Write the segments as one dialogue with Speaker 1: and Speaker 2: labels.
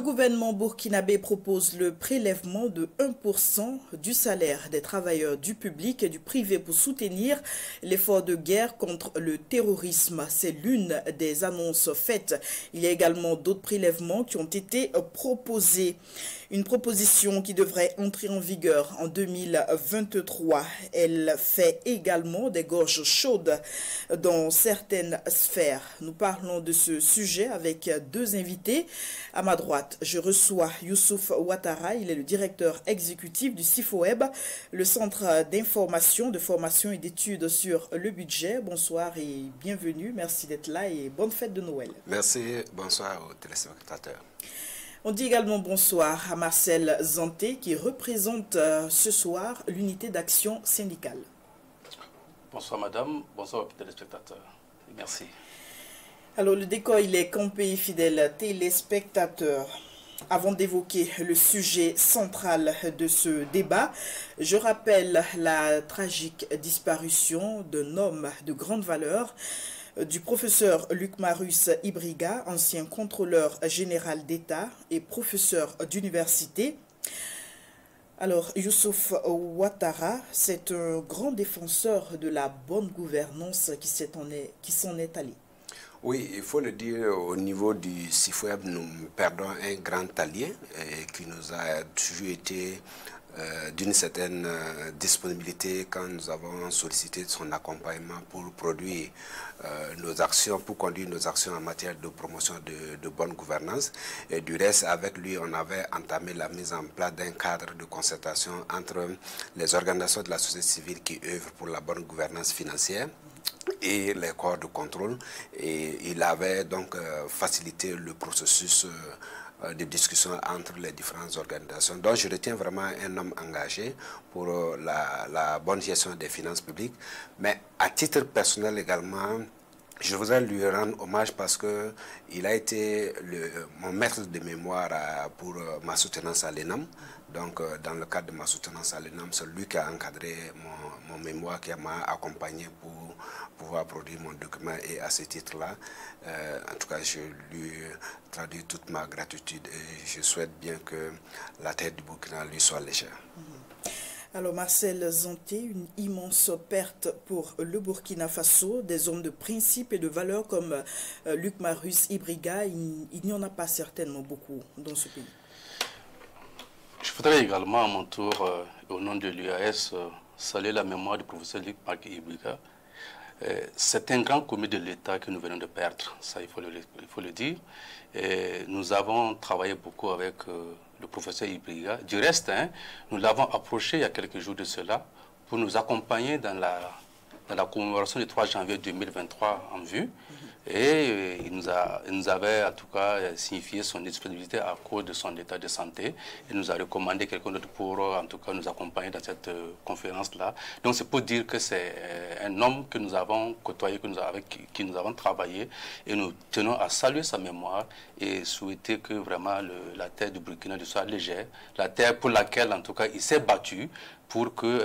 Speaker 1: gouvernement burkinabé propose le prélèvement de 1% du salaire des travailleurs du public et du privé pour soutenir l'effort de guerre contre le terrorisme. C'est l'une des annonces faites. Il y a également d'autres prélèvements qui ont été proposés. Une proposition qui devrait entrer en vigueur en 2023. Elle fait également des gorges chaudes dans certaines sphères. Nous parlons de ce sujet avec deux invités. À ma droite, je reçois Youssouf Ouattara. Il est le directeur exécutif du CIFOEB, le centre d'information, de formation et d'études sur le budget. Bonsoir et bienvenue. Merci d'être là et bonne fête de Noël.
Speaker 2: Merci, bonsoir aux téléspectateurs.
Speaker 1: On dit également bonsoir à Marcel Zanté qui représente ce soir l'unité d'action syndicale.
Speaker 3: Bonsoir madame, bonsoir aux téléspectateurs. Merci.
Speaker 1: Alors le décor il est campé, fidèles téléspectateurs. Avant d'évoquer le sujet central de ce débat, je rappelle la tragique disparition d'un homme de grande valeur, du professeur Luc Marus Ibriga, ancien contrôleur général d'État et professeur d'université. Alors, Youssouf Ouattara, c'est un grand défenseur de la bonne gouvernance qui s'en est allé.
Speaker 2: Oui, il faut le dire, au niveau du CIFOEB, nous perdons un grand allié qui nous a toujours été d'une certaine disponibilité quand nous avons sollicité son accompagnement pour produire nos actions, pour conduire nos actions en matière de promotion de bonne gouvernance. Et du reste, avec lui, on avait entamé la mise en place d'un cadre de concertation entre les organisations de la société civile qui œuvrent pour la bonne gouvernance financière et les corps de contrôle. Et il avait donc facilité le processus de discussion entre les différentes organisations. Donc je retiens vraiment un homme engagé pour la bonne gestion des finances publiques. Mais à titre personnel également, je voudrais lui rendre hommage parce qu'il a été mon maître de mémoire pour ma soutenance à l'ENAM. Donc, dans le cadre de ma soutenance à l'ENAM, c'est lui qui a encadré mon mémoire, qui m'a accompagné pour pouvoir produire mon document. Et à ce titre-là, en tout cas, je lui traduis toute ma gratitude et je souhaite bien que la terre du Burkina lui soit légère.
Speaker 1: Alors Marcel Zanté, une immense perte pour le Burkina Faso, des hommes de principe et de valeurs comme Luc Marus Ibriga, il n'y en a pas certainement beaucoup dans ce pays.
Speaker 3: Je voudrais également à mon tour, au nom de l'UAS, saluer la mémoire du professeur Luc Marus Ibriga. C'est un grand commis de l'État que nous venons de perdre, ça il faut le dire. Et nous avons travaillé beaucoup avec le professeur Ibriga. Du reste, nous l'avons approché il y a quelques jours de cela pour nous accompagner dans la commémoration du 3 janvier 2023 en vue. Et il nous avait en tout cas signifié son disponibilité à cause de son état de santé. Il nous a recommandé quelqu'un d'autre pour en tout cas nous accompagner dans cette conférence-là. Donc c'est pour dire que c'est un homme que nous avons côtoyé, avec qui nous avons travaillé. Et nous tenons à saluer sa mémoire et souhaiter que vraiment la terre du Burkina soit légère. La terre pour laquelle en tout cas il s'est battu pour que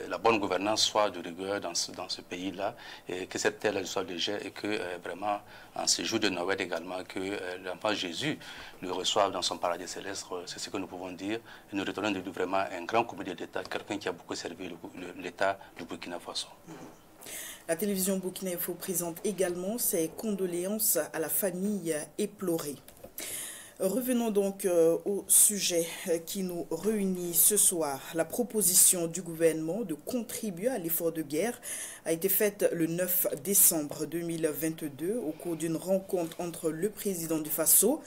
Speaker 3: la bonne gouvernance soit de rigueur dans ce pays-là, et que cette terre-là soit légère, et que vraiment, en ce jour de Noël également, que l'enfant Jésus le reçoive dans son paradis céleste, c'est ce que nous pouvons dire. Et nous retenons de lui vraiment un grand comité d'État, quelqu'un qui a beaucoup servi l'État du Burkina Faso.
Speaker 1: La télévision Burkina Info présente également ses condoléances à la famille éplorée. Revenons donc au sujet qui nous réunit ce soir. La proposition du gouvernement de contribuer à l'effort de guerre a été faite le 9 décembre 2022 au cours d'une rencontre entre le président du Faso,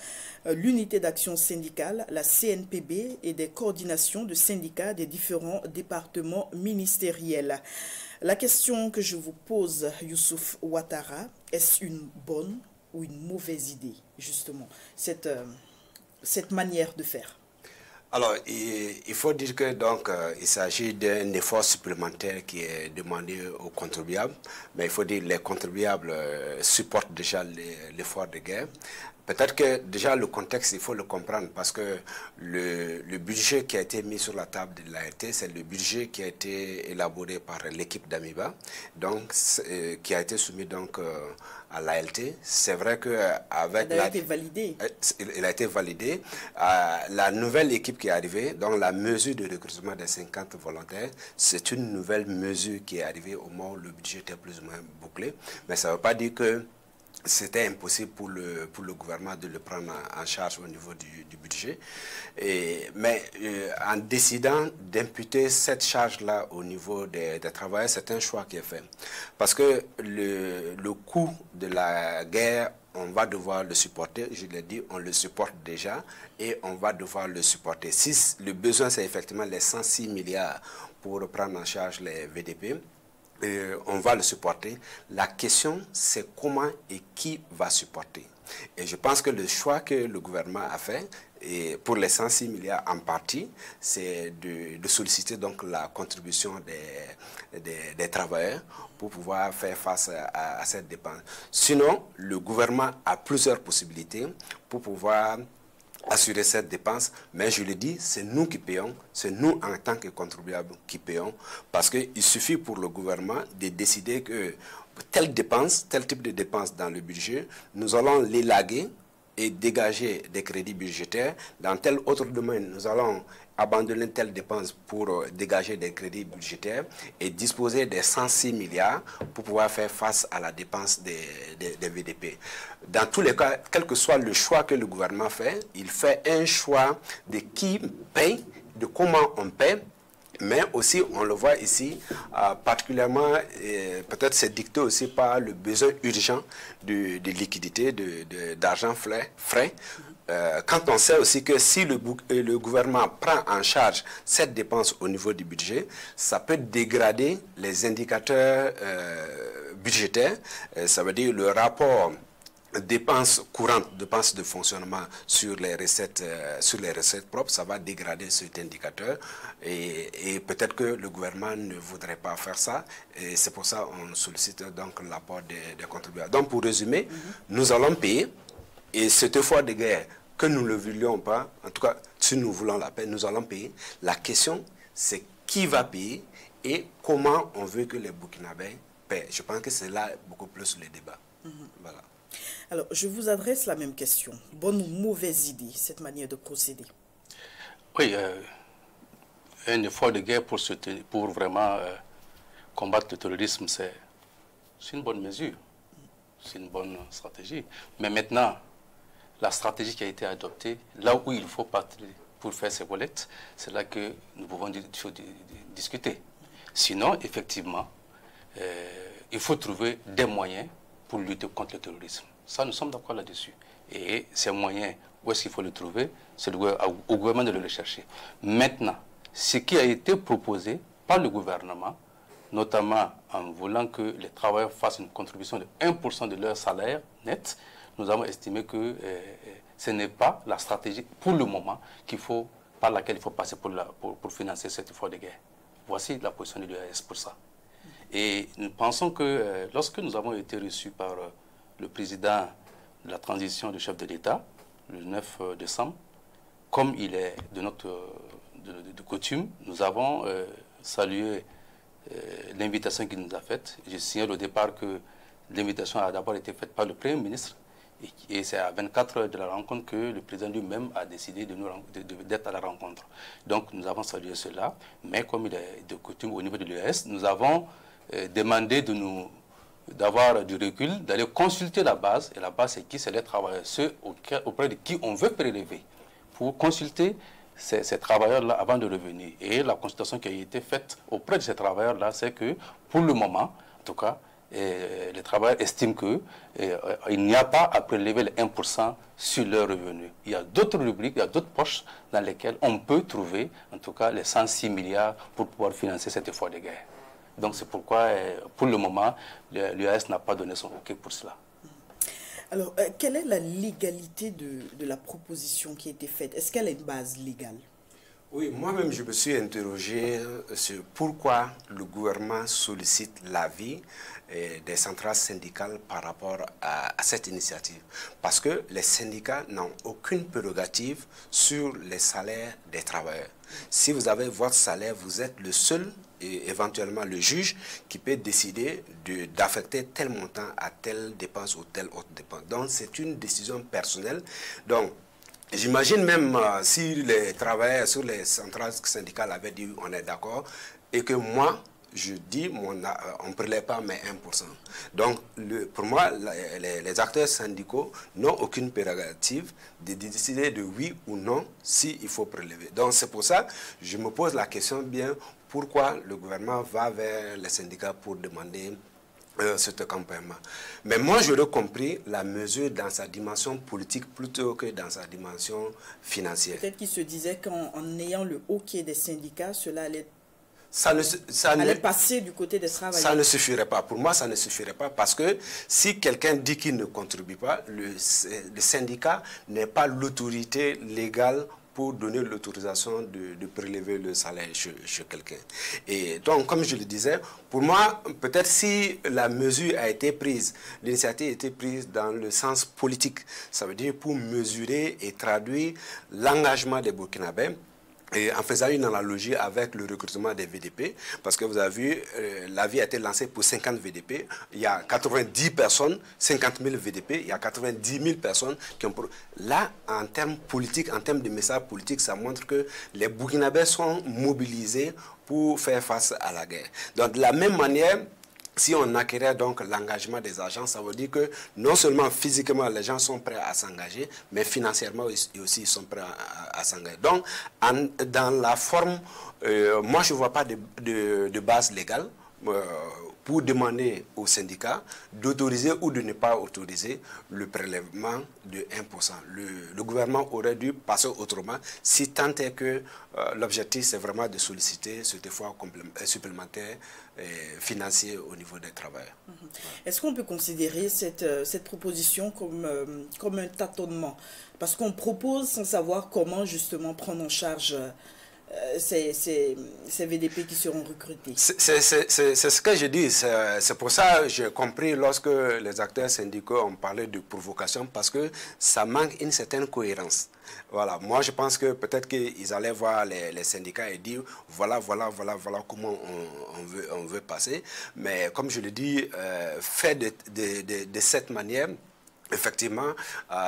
Speaker 1: l'unité d'action syndicale, la CNPB et des coordinations de syndicats des différents départements ministériels. La question que je vous pose, Youssouf Ouattara, est-ce une bonne ou une mauvaise idée, justement, cette manière de faire?
Speaker 2: Alors, il faut dire que donc il s'agit d'un effort supplémentaire qui est demandé aux contribuables, mais il faut dire que les contribuables supportent déjà l'effort de guerre. Peut-être que déjà le contexte, il faut le comprendre parce que le budget qui a été mis sur la table de l'ALT, c'est le budget qui a été élaboré par l'équipe d'Amiba, donc qui a été soumis donc à l'ALT. C'est vrai qu'avec
Speaker 1: il a été validé.
Speaker 2: Il a été validé. La nouvelle équipe qui est arrivée, donc la mesure de recrutement des 50 volontaires, c'est une nouvelle mesure qui est arrivée au moment où le budget était plus ou moins bouclé. Mais ça ne veut pas dire que c'était impossible pour le gouvernement de le prendre en charge au niveau du budget. Mais en décidant d'imputer cette charge-là au niveau des travailleurs, c'est un choix qui est fait. Parce que le coût de la guerre, on va devoir le supporter. Je l'ai dit, on le supporte déjà et on va devoir le supporter. Si le besoin, c'est effectivement les 106 milliards pour prendre en charge les VDP, on va le supporter. La question, c'est comment et qui va supporter. Et je pense que le choix que le gouvernement a fait, et pour les 106 milliards en partie, c'est de solliciter donc la contribution des travailleurs pour pouvoir faire face à cette dépense. Sinon, le gouvernement a plusieurs possibilités pour pouvoir assurer cette dépense, mais je le dis, c'est nous qui payons, c'est nous en tant que contribuables qui payons, parce qu'il suffit pour le gouvernement de décider que telle dépense, tel type de dépense dans le budget, nous allons l'élaguer et dégager des crédits budgétaires. Dans tel autre domaine, nous allons abandonner telle dépense pour dégager des crédits budgétaires et disposer des 106 milliards pour pouvoir faire face à la dépense des VDP. Dans tous les cas, quel que soit le choix que le gouvernement fait, il fait un choix de qui paye, de comment on paie. Mais aussi, on le voit ici, particulièrement, peut-être c'est dicté aussi par le besoin urgent de liquidité, d'argent frais. Quand on sait aussi que si le gouvernement prend en charge cette dépense au niveau du budget, ça peut dégrader les indicateurs budgétaires. Ça veut dire le rapport dépenses courantes, dépenses de fonctionnement sur les recettes propres, ça va dégrader cet indicateur et peut-être que le gouvernement ne voudrait pas faire ça et c'est pour ça qu'on sollicite donc l'apport des contribuables. Donc pour résumer, nous allons payer et cet effort de guerre, que nous ne le voulions pas, en tout cas si nous voulons la paix, nous allons payer. La question c'est qui va payer et comment on veut que les Burkinabés paient. Je pense que c'est là beaucoup plus le débat. Voilà.
Speaker 1: Alors, je vous adresse la même question. Bonne ou mauvaise idée, cette manière de procéder?
Speaker 3: Oui, un effort de guerre pour vraiment combattre le terrorisme, c'est une bonne mesure. C'est une bonne stratégie. Mais maintenant, la stratégie qui a été adoptée, là où il faut partir pour faire ces volettes, c'est là que nous pouvons discuter. Sinon, effectivement, il faut trouver des moyens pour lutter contre le terrorisme. Ça, nous sommes d'accord là-dessus. Et ces moyens, où est-ce qu'il faut les trouver? C'est au gouvernement de le rechercher. Maintenant, ce qui a été proposé par le gouvernement, notamment en voulant que les travailleurs fassent une contribution de 1% de leur salaire net, nous avons estimé que ce n'est pas la stratégie, pour le moment, par laquelle il faut passer pour financer cet effort de guerre. Voici la position de l'UAS pour ça. Et nous pensons que lorsque nous avons été reçus par le président de la transition du chef de l'État, le 9 décembre, comme il est de coutume, nous avons salué l'invitation qu'il nous a faite. Je signale au départ que l'invitation a d'abord été faite par le Premier ministre et c'est à 24 heures de la rencontre que le président lui-même a décidé d'être à la rencontre. Donc nous avons salué cela, mais comme il est de coutume au niveau de l'UAS, nous avons demandé d'avoir du recul, d'aller consulter la base. Et la base, c'est qui? C'est les travailleurs, ceux auprès de qui on veut prélever, pour consulter ces travailleurs-là avant de revenir. Et la consultation qui a été faite auprès de ces travailleurs-là, c'est que, pour le moment, en tout cas, les travailleurs estiment qu'il n'y a pas à prélever les 1% sur leurs revenus. Il y a d'autres rubriques, il y a d'autres poches dans lesquelles on peut trouver, en tout cas, les 106 milliards pour pouvoir financer cet effort de guerre. Donc c'est pourquoi, pour le moment, l'UAS n'a pas donné son OK pour cela.
Speaker 1: Alors, quelle est la légalité de la proposition qui a été faite? Est-ce qu'elle a une base légale?
Speaker 2: Oui, moi-même, je me suis interrogé sur pourquoi le gouvernement sollicite l'avis des centrales syndicales par rapport à cette initiative. Parce que les syndicats n'ont aucune prérogative sur les salaires des travailleurs. Si vous avez votre salaire, vous êtes le seul et éventuellement le juge qui peut décider d'affecter tel montant à telle dépense ou telle autre dépense. Donc, c'est une décision personnelle. Donc, j'imagine même si les travailleurs sur les centrales syndicales avaient dit on est d'accord et que moi, je dis on ne prélève pas mais 1%. Donc, pour moi, les acteurs syndicaux n'ont aucune prérogative de décider de oui ou non s'il faut prélever. Donc, c'est pour ça que je me pose la question bien pourquoi le gouvernement va vers les syndicats pour demander cet accompagnement. Mais moi, j'aurais compris la mesure dans sa dimension politique plutôt que dans sa dimension financière.
Speaker 1: Peut-être qu'il se disait qu'en ayant le OK des syndicats, cela allait passer du côté des travailleurs.
Speaker 2: Ça ne suffirait pas. Pour moi, ça ne suffirait pas parce que si quelqu'un dit qu'il ne contribue pas, le syndicat n'est pas l'autorité légale pour donner l'autorisation de prélever le salaire chez quelqu'un. Et donc, comme je le disais, pour moi, peut-être si la mesure a été prise, l'initiative a été prise dans le sens politique, ça veut dire pour mesurer et traduire l'engagement des Burkinabés, et en faisant une analogie avec le recrutement des VDP, parce que vous avez vu, l'avis a été lancé pour 50 VDP, il y a 90 personnes, 50 000 VDP, il y a 90 000 personnes qui ont... Là, en termes politiques, en termes de message politique, ça montre que les Burkinabés sont mobilisés pour faire face à la guerre. Donc, de la même manière, si on acquérait donc l'engagement des agents, ça veut dire que non seulement physiquement les gens sont prêts à s'engager, mais financièrement aussi ils sont prêts à s'engager. Donc, dans la forme, moi je ne vois pas de base légale pour demander aux syndicats d'autoriser ou de ne pas autoriser le prélèvement de 1%. Le gouvernement aurait dû passer autrement si tant est que l'objectif c'est vraiment de solliciter cet effort supplémentaire financier au niveau des travailleurs.
Speaker 1: Est-ce qu'on peut considérer cette proposition comme un tâtonnement? Parce qu'on propose sans savoir comment justement prendre en charge ces VDP qui seront recrutés.
Speaker 2: C'est ce que je dis. C'est pour ça que j'ai compris lorsque les acteurs syndicaux ont parlé de provocation, parce que ça manque une certaine cohérence. Voilà. Moi, je pense que peut-être qu'ils allaient voir les syndicats et dire voilà comment on veut passer. Mais comme je le dis, fait de cette manière, effectivement,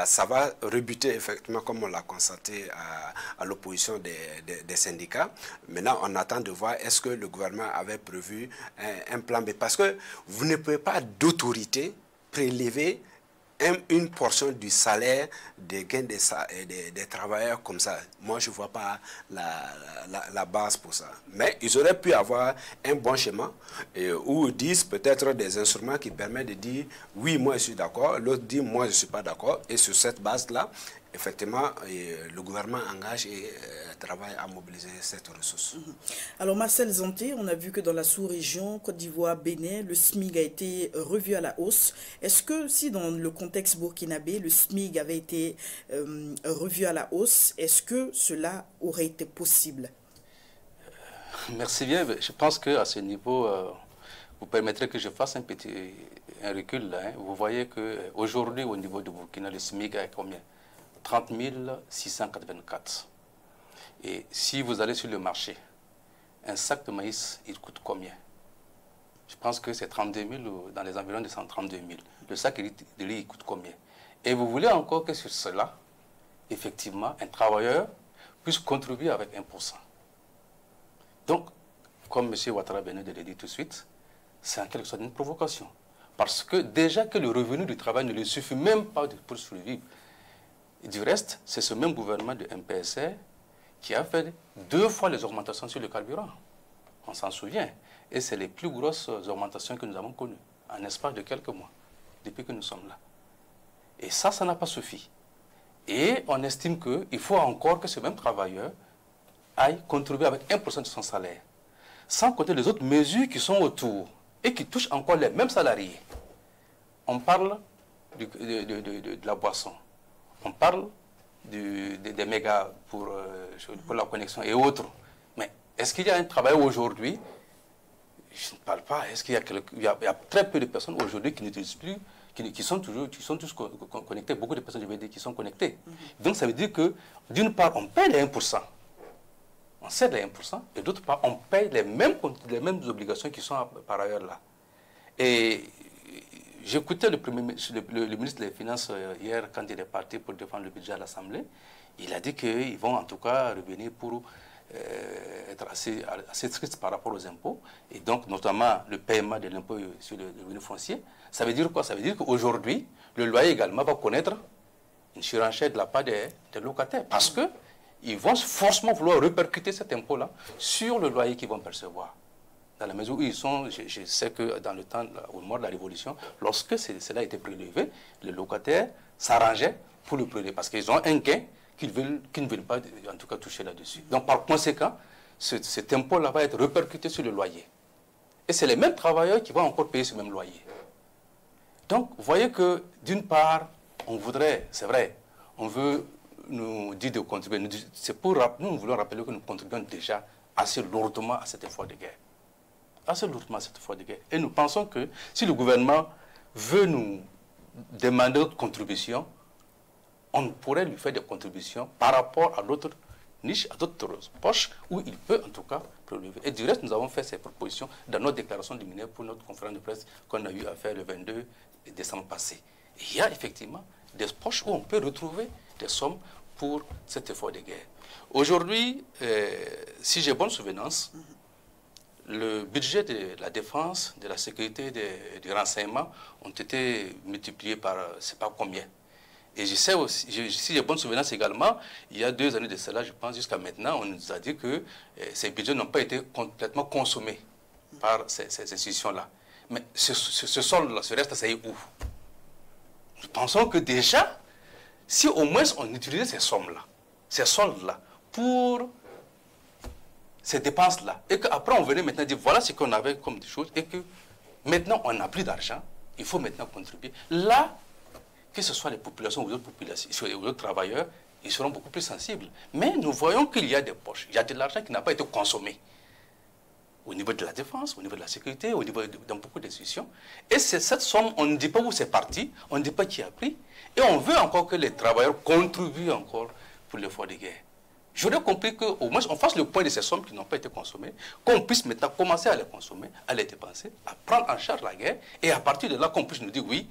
Speaker 2: ça va rebuter, effectivement, comme on l'a constaté à l'opposition des syndicats. Maintenant, on attend de voir est-ce que le gouvernement avait prévu un plan B. Parce que vous ne pouvez pas d'autorité prélever une portion du salaire des gains des travailleurs comme ça. Moi, je ne vois pas la base pour ça. Mais ils auraient pu avoir un bon schéma où ils disent peut-être des instruments qui permettent de dire oui, moi je suis d'accord, l'autre dit moi je ne suis pas d'accord. Et sur cette base-là, effectivement, le gouvernement engage et travaille à mobiliser cette ressource.
Speaker 1: Alors Marcel Zanté, on a vu que dans la sous-région Côte d'Ivoire, Bénin, le SMIC a été revu à la hausse. Est-ce que si dans le contexte burkinabé, le SMIC avait été revu à la hausse, est-ce que cela aurait été possible?
Speaker 3: Merci bien. Je pense qu'à ce niveau, vous permettrez que je fasse un recul là. Hein. Vous voyez qu'aujourd'hui, au niveau du Burkina, le SMIC est combien? 30 684. Et si vous allez sur le marché, un sac de maïs, il coûte combien? Je pense que c'est 32 000 ou dans les environs de 132 000. Le sac de riz, il coûte combien? Et vous voulez encore que sur cela, effectivement, un travailleur puisse contribuer avec 1%. Donc, comme M. Ouattara venait de le dire tout de suite, c'est en quelque sorte une provocation. Parce que déjà que le revenu du travail ne lui suffit même pas pour survivre. Et du reste, c'est ce même gouvernement de MPSR qui a fait 2 fois les augmentations sur le carburant. On s'en souvient. Et c'est les plus grosses augmentations que nous avons connues en espace de quelques mois, depuis que nous sommes là. Et ça n'a pas suffi. Et on estime qu'il faut encore que ce même travailleur aille contribuer avec 1% de son salaire. Sans compter les autres mesures qui sont autour et qui touchent encore les mêmes salariés. On parle de la boisson. On parle des mégas pour la connexion et autres. Mais est-ce qu'il y a un travail aujourd'hui? Je ne parle pas. Est-ce qu'il y a, il y a très peu de personnes aujourd'hui qui n'utilisent plus, qui sont tous connectés. Beaucoup de personnes, je veux dire, qui sont connectées. Donc ça veut dire que, d'une part, on paye les 1%. On cède les 1%. Et d'autre part, on paye les mêmes obligations qui sont par ailleurs là. Et j'écoutais le ministre des Finances hier, quand il est parti pour défendre le budget à l'Assemblée. Il a dit qu'ils vont en tout cas revenir pour être assez strict par rapport aux impôts, et donc notamment le paiement de l'impôt sur le revenu foncier. Ça veut dire quoi? Ça veut dire qu'aujourd'hui, le loyer également va connaître une surenchère de la part des locataires, parce qu'ils vont forcément vouloir répercuter cet impôt-là sur le loyer qu'ils vont percevoir. Dans la mesure où ils sont, je sais que dans le temps, au moment de la Révolution, lorsque cela a été prélevé, les locataires s'arrangeaient pour le prélever, parce qu'ils ont un gain qu'ils ne veulent pas, en tout cas, toucher là-dessus. Donc, par conséquent, cet impôt-là va être répercuté sur le loyer. Et c'est les mêmes travailleurs qui vont encore payer ce même loyer. Donc, vous voyez que, d'une part, on voudrait, c'est vrai, on veut nous dire de contribuer. Nous voulons rappeler que nous contribuons déjà assez lourdement à cet effort de guerre. Assez lourdement à cet effort de guerre. Et nous pensons que si le gouvernement veut nous demander notre contribution, on pourrait lui faire des contributions par rapport à d'autres niches, à d'autres poches, où il peut en tout cas prélever. Et du reste, nous avons fait ces propositions dans notre déclaration liminaire pour notre conférence de presse qu'on a eu à faire le 22 décembre passé. Et il y a effectivement des poches où on peut retrouver des sommes pour cet effort de guerre. Aujourd'hui, si j'ai bonne souvenance, le budget de la défense, de la sécurité, du renseignement ont été multipliés par je ne sais pas combien. Et je sais aussi, si j'ai bonne souvenance également, il y a 2 années de cela, je pense, jusqu'à maintenant, on nous a dit que ces budgets n'ont pas été complètement consommés par ces institutions-là. Mais ce solde-là, ce reste, ça y est où? Nous pensons que déjà, si au moins on utilisait ces sommes-là, ces soldes-là, pour ces dépenses-là, et qu'après on venait maintenant dire voilà ce qu'on avait comme des choses, et que maintenant on n'a plus d'argent, il faut maintenant contribuer. Là, que ce soit les populations ou les autres travailleurs, ils seront beaucoup plus sensibles. Mais nous voyons qu'il y a des poches, il y a de l'argent qui n'a pas été consommé. Au niveau de la défense, au niveau de la sécurité, au niveau dans beaucoup d'institutions. Et c'est cette somme, on ne dit pas où c'est parti, on ne dit pas qui a pris. Et on veut encore que les travailleurs contribuent encore pour l'effort de guerre. J'aurais compris qu'au moins on fasse le point de ces sommes qui n'ont pas été consommées, qu'on puisse maintenant commencer à les consommer, à les dépenser, à prendre en charge la guerre, et à partir de là qu'on puisse nous dire oui,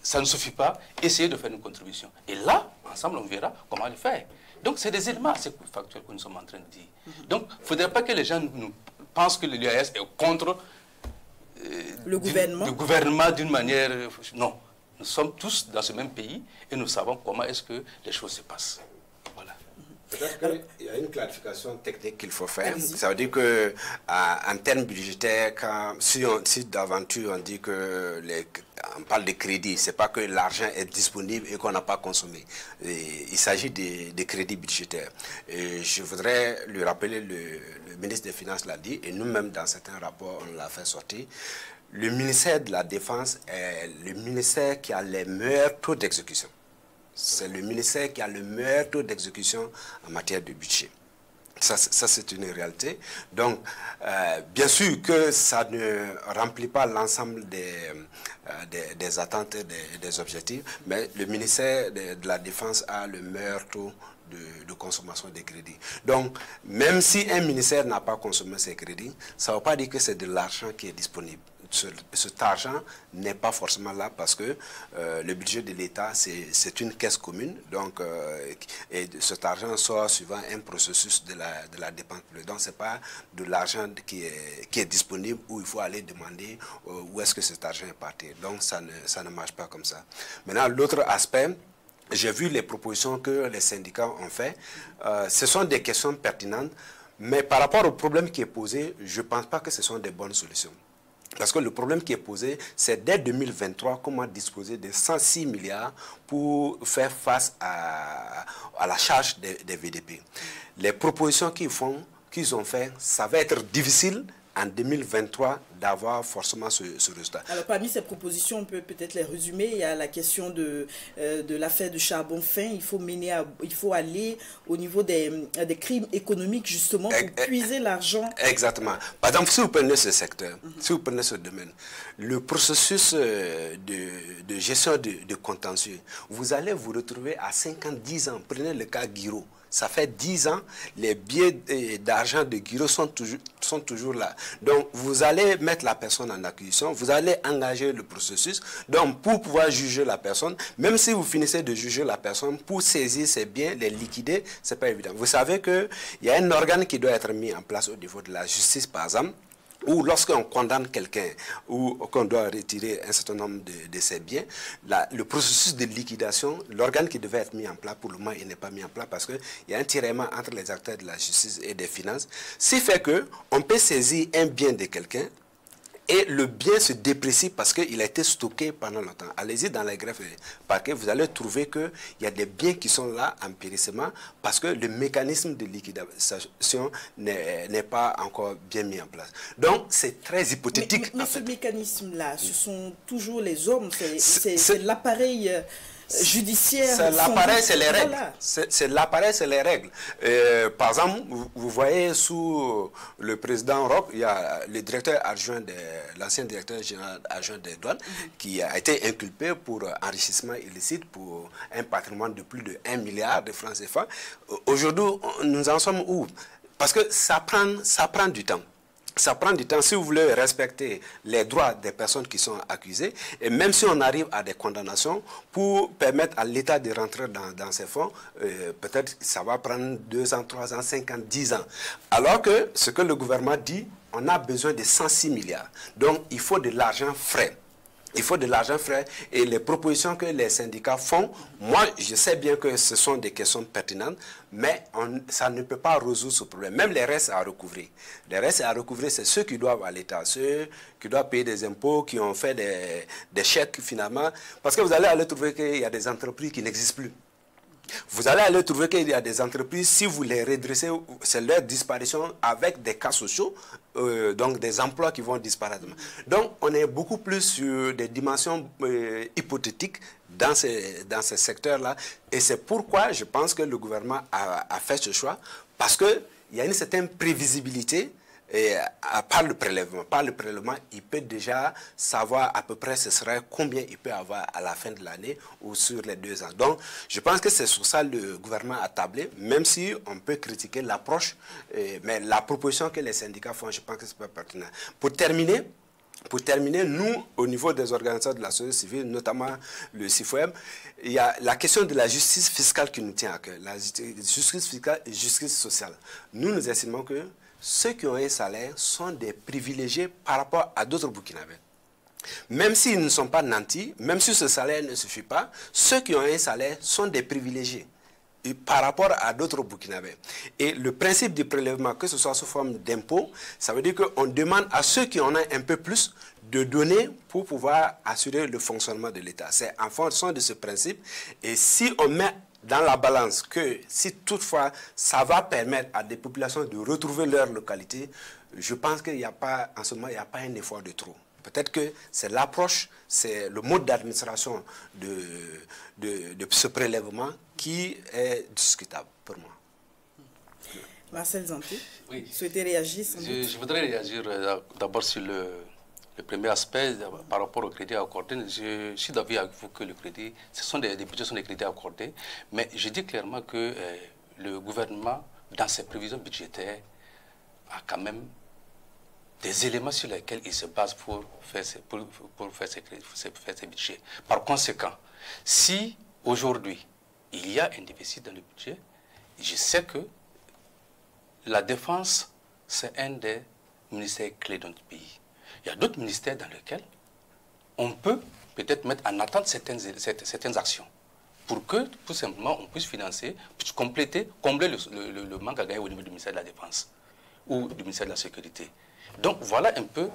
Speaker 3: ça ne suffit pas, essayez de faire une contribution. Et là, ensemble, on verra comment le faire. Donc, c'est des éléments assez factuels que nous sommes en train de dire. Donc, il ne faudrait pas que les gens nous pensent que l'UAS est contre
Speaker 1: le
Speaker 3: gouvernement d'une manière... Non, nous sommes tous dans ce même pays et nous savons comment est-ce que les choses se passent. Voilà.
Speaker 2: Peut-être qu'il y a une clarification technique qu'il faut faire. Ça veut dire que, en termes budgétaires, si d'aventure on dit que on parle de crédit, c'est pas que l'argent est disponible et qu'on n'a pas consommé. Il s'agit de crédits budgétaires. Et je voudrais lui rappeler, le ministre des Finances l'a dit, et nous-mêmes dans certains rapports on l'a fait sortir. Le ministère de la Défense est le ministère qui a les meilleurs taux d'exécution. C'est le ministère qui a le meilleur taux d'exécution en matière de budget. Ça c'est une réalité. Donc, bien sûr que ça ne remplit pas l'ensemble des attentes et des objectifs, mais le ministère de la Défense a le meilleur taux de consommation des crédits. Donc, même si un ministère n'a pas consommé ses crédits, ça ne veut pas dire que c'est de l'argent qui est disponible. Cet argent n'est pas forcément là parce que le budget de l'État, c'est une caisse commune. Donc, et cet argent sort suivant un processus de la dépense. Donc, ce n'est pas de l'argent qui est disponible où il faut aller demander où est-ce que cet argent est parti. Donc, ça ne marche pas comme ça. Maintenant, l'autre aspect, j'ai vu les propositions que les syndicats ont fait. Ce sont des questions pertinentes, mais par rapport au problème qui est posé, je ne pense pas que ce sont des bonnes solutions. Parce que le problème qui est posé, c'est dès 2023, comment disposer de 106 milliards pour faire face à la charge des VDP. Les propositions qu'ils ont fait, ça va être difficile en 2023 d'avoir forcément ce résultat.
Speaker 1: Alors parmi ces propositions, on peut peut-être les résumer. Il y a la question de l'affaire du charbon fin. Il faut aller au niveau des crimes économiques justement pour puiser l'argent.
Speaker 2: Exactement. Par exemple, si vous prenez ce secteur, si vous prenez ce domaine, le processus de gestion de contentieux, vous allez vous retrouver à 50-10 ans. Prenez le cas Guiro. Ça fait 10 ans, les billets d'argent de Guiro sont toujours là. Donc, vous allez mettre la personne en acquisition, vous allez engager le processus. Donc, pour pouvoir juger la personne, même si vous finissez de juger la personne, pour saisir ses biens, les liquider, ce n'est pas évident. Vous savez qu'il y a un organe qui doit être mis en place au niveau de la justice, par exemple, ou lorsqu'on condamne quelqu'un ou qu'on doit retirer un certain nombre de ses biens, le processus de liquidation, l'organe qui devait être mis en place, pour le moment, il n'est pas mis en place parce qu'il y a un tiraillement entre les acteurs de la justice et des finances. Ce qui fait qu'on peut saisir un bien de quelqu'un et le bien se déprécie parce qu'il a été stocké pendant longtemps. Allez-y dans les greffes parquet, vous allez trouver qu'il y a des biens qui sont là en périssement parce que le mécanisme de liquidation n'est pas encore bien mis en place. Donc, c'est très hypothétique.
Speaker 1: Mais ce mécanisme-là, ce sont toujours les hommes, c'est l'appareil judiciaire.
Speaker 2: C'est l'appareil, c'est les règles. Voilà. C'est l'appareil, c'est les règles. Par exemple, vous voyez sous le président Roch, il y a le directeur adjoint, l'ancien directeur général adjoint des douanes, qui a été inculpé pour enrichissement illicite pour un patrimoine de plus de 1 milliard de francs CFA. Aujourd'hui, nous en sommes où? Parce que ça prend du temps. Ça prend du temps si vous voulez respecter les droits des personnes qui sont accusées. Et même si on arrive à des condamnations, pour permettre à l'État de rentrer dans ces fonds, peut-être ça va prendre 2 ans, 3 ans, 5 ans, 10 ans. Alors que ce que le gouvernement dit, on a besoin de 106 milliards. Donc il faut de l'argent frais. Il faut de l'argent frais et les propositions que les syndicats font, moi je sais bien que ce sont des questions pertinentes, mais ça ne peut pas résoudre ce problème. Même les restes à recouvrer. Les restes à recouvrer, c'est ceux qui doivent à l'État, ceux qui doivent payer des impôts, qui ont fait des chèques finalement. Parce que vous allez aller trouver qu'il y a des entreprises qui n'existent plus. Vous allez aller trouver qu'il y a des entreprises, si vous les redressez, c'est leur disparition avec des cas sociaux, donc des emplois qui vont disparaître. Donc, on est beaucoup plus sur des dimensions hypothétiques dans ces secteurs-là. Et c'est pourquoi je pense que le gouvernement a fait ce choix, parce qu'il y a une certaine prévisibilité. Et par le prélèvement, il peut déjà savoir à peu près ce serait combien il peut avoir à la fin de l'année ou sur les 2 ans. Donc, je pense que c'est sur ça que le gouvernement a tablé, même si on peut critiquer l'approche, mais la proposition que les syndicats font, je pense que c'est pas pertinent. Pour terminer, nous, au niveau des organisations de la société civile, notamment le CIFOEM, il y a la question de la justice fiscale qui nous tient à cœur, la justice fiscale et justice sociale. Nous estimons que ceux qui ont un salaire sont des privilégiés par rapport à d'autres Burkinabés. Même s'ils ne sont pas nantis, même si ce salaire ne suffit pas, ceux qui ont un salaire sont des privilégiés par rapport à d'autres Burkinabés. Et le principe du prélèvement, que ce soit sous forme d'impôt, ça veut dire qu'on demande à ceux qui en ont un peu plus de donner pour pouvoir assurer le fonctionnement de l'État. C'est en fonction de ce principe. Et si on met dans la balance que si toutefois ça va permettre à des populations de retrouver leur localité, je pense qu'il n'y a pas, en ce moment, il n'y a pas un effort de trop. Peut-être que c'est l'approche, c'est le mode d'administration de ce prélèvement qui est discutable pour moi.
Speaker 1: Marcel Zanti,
Speaker 3: oui.
Speaker 1: Vous souhaitez réagir sans doute?
Speaker 3: Je voudrais réagir d'abord sur le premier aspect par rapport au crédit accordé. Je suis d'avis avec vous que le crédit, les budgets sont des crédits accordés, mais je dis clairement que le gouvernement, dans ses prévisions budgétaires, a quand même des éléments sur lesquels il se base pour faire ses budgets. Par conséquent, si aujourd'hui il y a un déficit dans le budget, je sais que la défense, c'est un des ministères clés de notre pays. Il y a d'autres ministères dans lesquels on peut peut-être mettre en attente certaines actions pour que, tout simplement, on puisse financer, puisse combler le manque à gagner au niveau du ministère de la Défense ou du ministère de la Sécurité. Donc, voilà un peu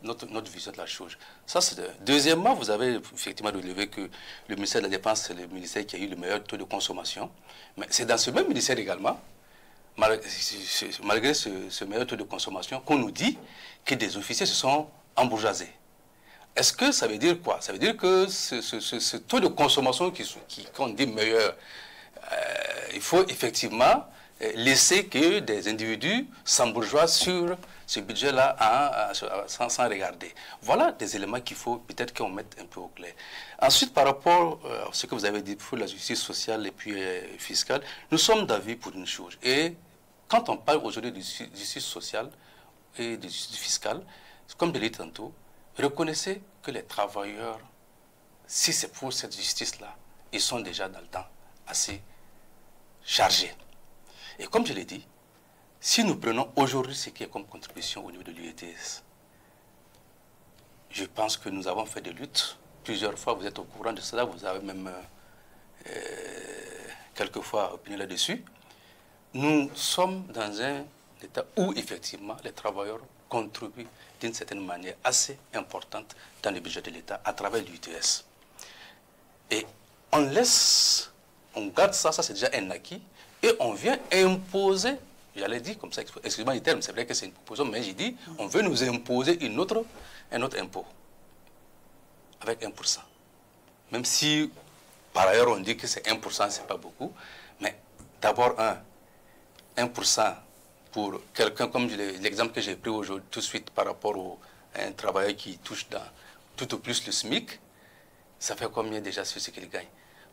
Speaker 3: notre vision de la chose. Ça, deuxièmement, vous avez effectivement relevé que le ministère de la Défense, c'est le ministère qui a eu le meilleur taux de consommation. Mais c'est dans ce même ministère également, malgré ce meilleur taux de consommation, qu'on nous dit que des officiers se sont embourgeoisés. Est-ce que ça veut dire quoi? Ça veut dire que ce taux de consommation qu'on dit meilleur, il faut effectivement laisser que des individus s'embourgeoient sur ce budget-là sans regarder. Voilà des éléments qu'il faut peut-être qu'on mette un peu au clair. Ensuite, par rapport à ce que vous avez dit pour la justice sociale et puis fiscale, nous sommes d'avis pour une chose. Et quand on parle aujourd'hui de justice sociale et de justice fiscale, comme je l'ai dit tantôt, reconnaissez que les travailleurs, si c'est pour cette justice-là, ils sont déjà dans le temps assez chargés. Et comme je l'ai dit, si nous prenons aujourd'hui ce qui est comme contribution au niveau de l'UETS, je pense que nous avons fait des luttes. Plusieurs fois, vous êtes au courant de cela, vous avez même quelquefois opinion là-dessus. Nous sommes dans un état où, effectivement, les travailleurs contribuent d'une certaine manière assez importante dans le budget de l'État à travers l'UETS. Et on laisse, on garde ça, ça c'est déjà un acquis, et on vient imposer, j'allais dire comme ça, excusez-moi les termes, c'est vrai que c'est une proposition, mais j'ai dit, on veut nous imposer un autre impôt, avec 1%. Même si, par ailleurs, on dit que c'est 1%, c'est pas beaucoup, mais d'abord, 1% pour quelqu'un, comme l'exemple que j'ai pris aujourd'hui tout de suite par rapport à un travailleur qui touche tout au plus le SMIC, ça fait combien déjà sur ce qu'il gagne?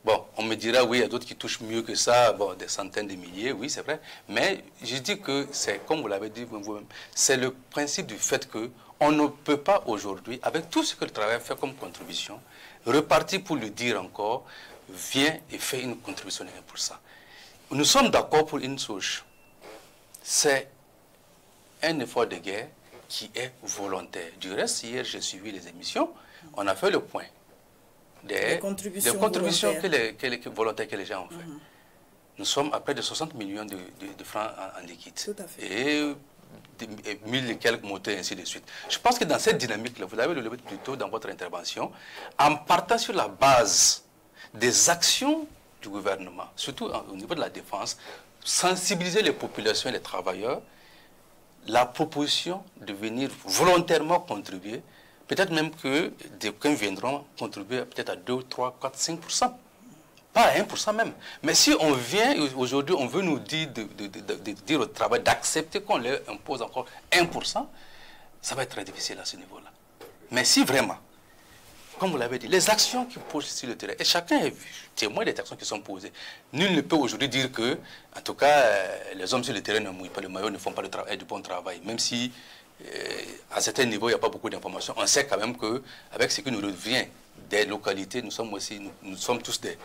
Speaker 3: Bon, on me dira, oui, il y a d'autres qui touchent mieux que ça, bon, des centaines de milliers, oui, c'est vrai. Mais je dis que c'est, comme vous l'avez dit vous-même, c'est le principe du fait qu'on ne peut pas aujourd'hui, avec tout ce que le travail fait comme contribution, repartir pour le dire encore, vient et fait une contribution de 1%. Nous sommes d'accord pour une chose. C'est un effort de guerre qui est volontaire. Du reste, hier, j'ai suivi les émissions, on a fait le point des contributions volontaires que les gens ont fait. Nous sommes à près de 60 millions de francs en liquide.
Speaker 1: Tout à fait.
Speaker 3: Et 1000 et quelques moteurs, ainsi de suite. Je pense que dans cette dynamique-là, vous l'avez relevé plus tôt dans votre intervention, en partant sur la base des actions du gouvernement, surtout au niveau de la défense, sensibiliser les populations et les travailleurs, la proposition de venir volontairement contribuer, peut-être même que d'aucuns viendront contribuer peut-être à 2, 3, 4, 5%. Pas à 1% même. Mais si on vient aujourd'hui, on veut nous dire, de dire au travail, d'accepter qu'on leur impose encore 1%, ça va être très difficile à ce niveau-là. Mais si vraiment, comme vous l'avez dit, les actions qui posent sur le terrain, et chacun est témoin des actions qui sont posées. Nul ne peut aujourd'hui dire que, en tout cas, les hommes sur le terrain ne mouillent pas le maillot, ne font pas du bon travail. Même si, à certains niveaux, il n'y a pas beaucoup d'informations. On sait quand même qu'avec ce qui nous revient des localités, nous sommes tous des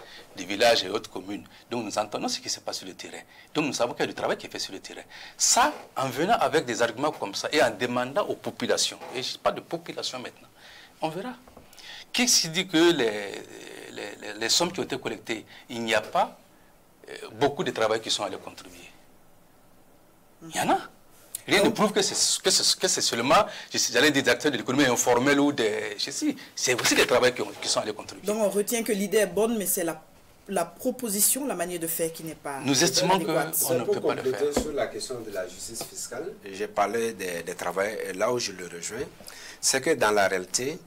Speaker 3: villages et autres communes. Donc nous entendons ce qui se passe sur le terrain. Donc nous savons qu'il y a du travail qui est fait sur le terrain. Ça, en venant avec des arguments comme ça et en demandant aux populations, et je ne parle pas de population maintenant, on verra. Qu'est-ce qui dit que les sommes qui ont été collectées, il n'y a pas beaucoup de travailleurs qui sont allés contribuer? Il y en a. Rien ne prouve que c'est seulement, j'allais dire, des acteurs de l'économie informelle ou des... C'est aussi des travailleurs qui sont allés contribuer.
Speaker 1: Donc on retient que l'idée est bonne, mais c'est la proposition, la manière de faire qui n'est pas...
Speaker 3: Nous estimons qu'on ne peut pas le faire.
Speaker 2: Sur la question de la justice fiscale, j'ai parlé des travailleurs, et là où je le rejoins, c'est que dans la réalité,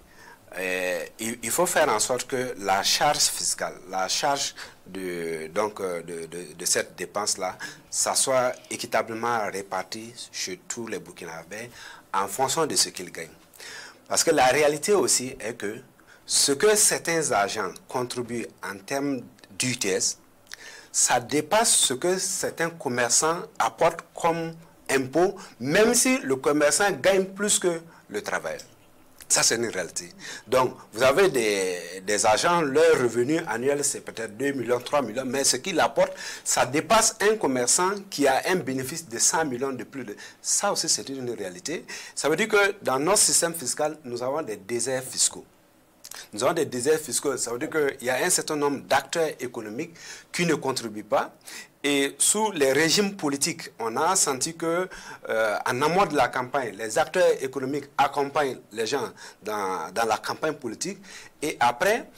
Speaker 2: il faut faire en sorte que la charge fiscale, la charge de cette dépense-là, ça soit équitablement réparti chez tous les Burkinabés en fonction de ce qu'ils gagnent. Parce que la réalité aussi est que ce que certains agents contribuent en termes d'UTS, ça dépasse ce que certains commerçants apportent comme impôt, même si le commerçant gagne plus que le travailleur. Ça, c'est une réalité. Donc, vous avez des agents, leur revenu annuel, c'est peut-être 2 millions, 3 millions, mais ce qu'ils apportent, ça dépasse un commerçant qui a un bénéfice de 100 millions de plus. Ça aussi, c'est une réalité. Ça veut dire que dans notre système fiscal, nous avons des déserts fiscaux. Nous avons des déserts fiscaux, ça veut dire qu'il y a un certain nombre d'acteurs économiques qui ne contribuent pas. Et sous les régimes politiques, on a senti que en amont de la campagne, les acteurs économiques accompagnent les gens dans la campagne politique. Et après,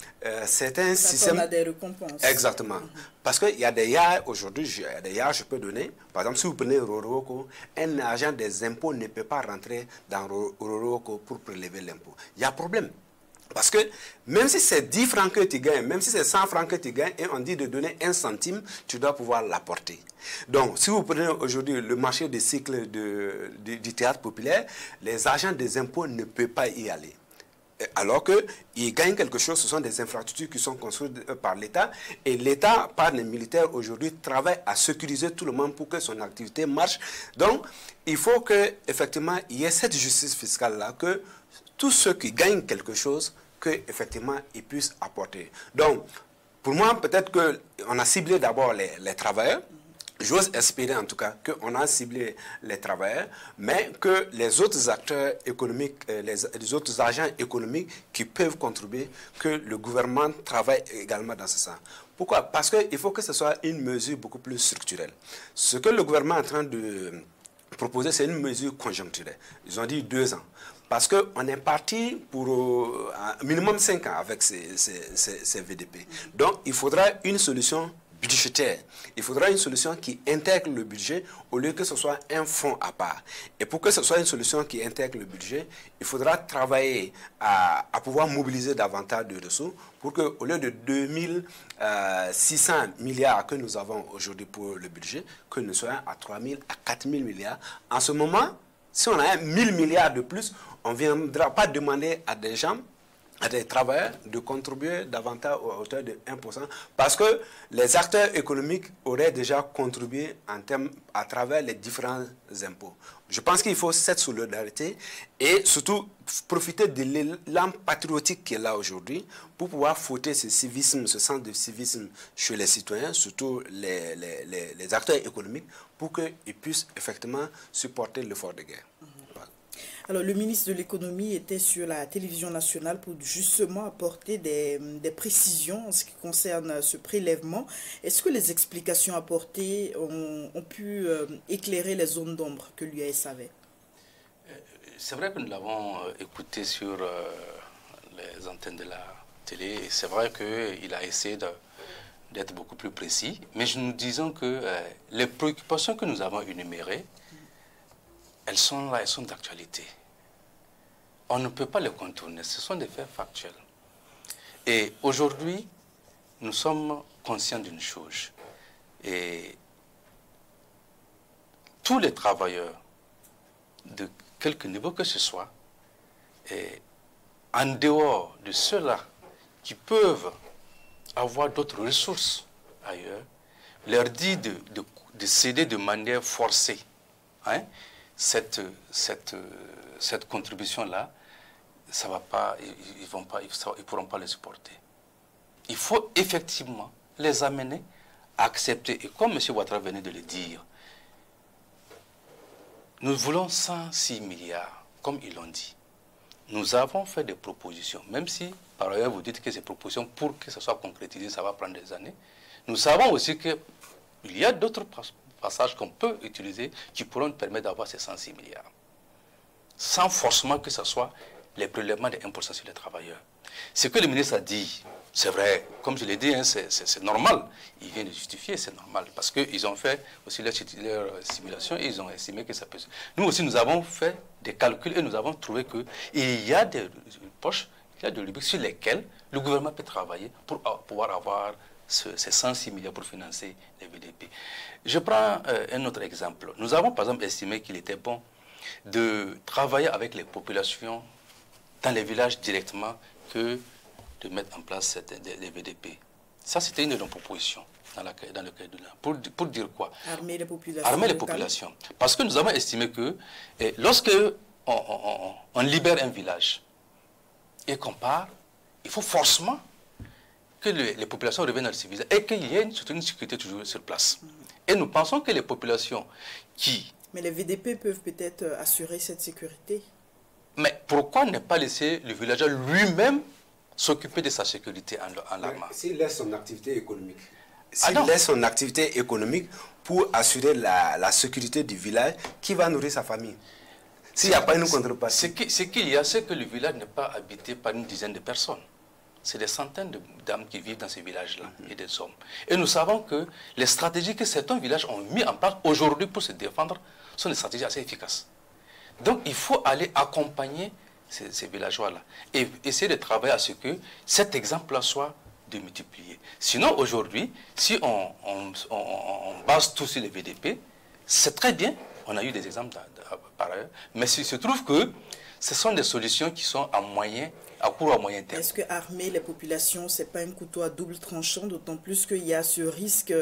Speaker 2: c'est un système...
Speaker 1: On a des récompenses.
Speaker 2: Exactement. Parce qu'il y a des yards, aujourd'hui, il y a des yards, je peux donner. Par exemple, si vous prenez Roroko, un agent des impôts ne peut pas rentrer dans Roroko pour prélever l'impôt. Il y a problème. Parce que même si c'est 10 francs que tu gagnes, même si c'est 100 francs que tu gagnes, et on dit de donner 1 centime, tu dois pouvoir l'apporter. Donc, si vous prenez aujourd'hui le marché des cycles du théâtre populaire, les agents des impôts ne peuvent pas y aller. Alors qu'ils gagnent quelque chose, ce sont des infrastructures qui sont construites par l'État. Et l'État, par les militaires aujourd'hui, travaille à sécuriser tout le monde pour que son activité marche. Donc, il faut qu'effectivement, il y ait cette justice fiscale-là, que tous ceux qui gagnent quelque chose, qu'effectivement, ils puissent apporter. Donc, pour moi, peut-être qu'on a ciblé d'abord les travailleurs. J'ose espérer en tout cas qu'on a ciblé les travailleurs, mais que les autres acteurs économiques, les autres agents économiques qui peuvent contribuer, que le gouvernement travaille également dans ce sens. Pourquoi? Parce qu'il faut que ce soit une mesure beaucoup plus structurelle. Ce que le gouvernement est en train de proposer, c'est une mesure conjoncturelle. Ils ont dit 2 ans. Parce qu'on est parti pour minimum 5 ans avec ces VDP. Donc, il faudra une solution budgétaire. Il faudra une solution qui intègre le budget au lieu que ce soit un fonds à part. Et pour que ce soit une solution qui intègre le budget, il faudra travailler à pouvoir mobiliser davantage de ressources pour qu'au lieu de 2600 milliards que nous avons aujourd'hui pour le budget, que nous soyons à 3000 à 4000 milliards. En ce moment, si on a 1000 milliards de plus, on ne viendra pas demander à des gens, à des travailleurs, de contribuer davantage à hauteur de 1%, parce que les acteurs économiques auraient déjà contribué à travers les différents impôts. Je pense qu'il faut cette solidarité et surtout profiter de l'élan patriotique qui est là aujourd'hui pour pouvoir fouetter ce civisme, ce sens de civisme chez les citoyens, surtout les acteurs économiques, pour qu'ils puissent effectivement supporter l'effort de guerre.
Speaker 1: Alors, le ministre de l'économie était sur la télévision nationale pour justement apporter des précisions en ce qui concerne ce prélèvement. Est-ce que les explications apportées ont pu éclairer les zones d'ombre que l'UAS avait?
Speaker 3: C'est vrai que nous l'avons écouté sur les antennes de la télé. Et c'est vrai qu'il a essayé d'être beaucoup plus précis. Mais nous disons que les préoccupations que nous avons énumérées, elles sont là, elles sont d'actualité. On ne peut pas les contourner, ce sont des faits factuels. Et aujourd'hui, nous sommes conscients d'une chose. Et tous les travailleurs, de quelque niveau que ce soit, et en dehors de ceux-là qui peuvent avoir d'autres ressources ailleurs, leur dit de céder de manière forcée. Hein? Cette contribution-là, ça va pas, ils ne pourront pas les supporter. Il faut effectivement les amener à accepter. Et comme M. Ouattara venait de le dire, nous voulons 106 milliards, comme ils l'ont dit. Nous avons fait des propositions, même si par ailleurs vous dites que ces propositions, pour que ça soit concrétisé, ça va prendre des années. Nous savons aussi qu'il y a d'autres passages qu'on peut utiliser qui pourront nous permettre d'avoir ces 106 milliards. Sans forcément que ce soit les prélèvements de 1% sur les travailleurs. Ce que le ministre a dit, c'est vrai, comme je l'ai dit, hein, c'est normal. Il vient de justifier, c'est normal. Parce qu'ils ont fait aussi leur simulation et ils ont estimé que ça peut... Nous aussi, nous avons fait des calculs et nous avons trouvé qu'il y a des poches, il y a des rubriques sur lesquelles le gouvernement peut travailler pour pouvoir avoir ces 106 milliards pour financer les VDP. Je prends un autre exemple. Nous avons par exemple estimé qu'il était bon de travailler avec les populations dans les villages directement que de mettre en place les VDP. Ça, c'était une de nos propositions dans le cadre de là. Pour dire quoi?
Speaker 1: Armer les populations.
Speaker 3: Armer les populations. Parce que nous avons estimé que lorsque on libère un village et qu'on part, il faut forcément que les populations reviennent dans le civilisation et qu'il y ait une sécurité toujours sur place. Et nous pensons que les populations qui...
Speaker 1: Mais les VDP peuvent peut-être assurer cette sécurité.
Speaker 3: Mais pourquoi ne pas laisser le villageois lui-même s'occuper de sa sécurité en l'armant?
Speaker 2: S'il laisse son activité économique. s'il laisse son activité économique pour assurer la sécurité du village, qui va nourrir sa famille? S'il n'y a pas une contrepartie.
Speaker 3: C'est qu'il y a, c'est que le village n'est pas habité par une dizaine de personnes. C'est des centaines d'âmes qui vivent dans ces villages-là et des hommes. Et nous savons que les stratégies que certains villages ont mis en place aujourd'hui pour se défendre sont des stratégies assez efficaces. Donc il faut aller accompagner ces villageois-là et essayer de travailler à ce que cet exemple-là soit démultiplié. Sinon aujourd'hui, si on base tout sur les VDP, c'est très bien, on a eu des exemples par ailleurs, mais il se trouve que ce sont des solutions qui sont à court ou à moyen terme.
Speaker 1: Est-ce que armer les populations, ce n'est pas un couteau à double tranchant, d'autant plus qu'il y a ce risque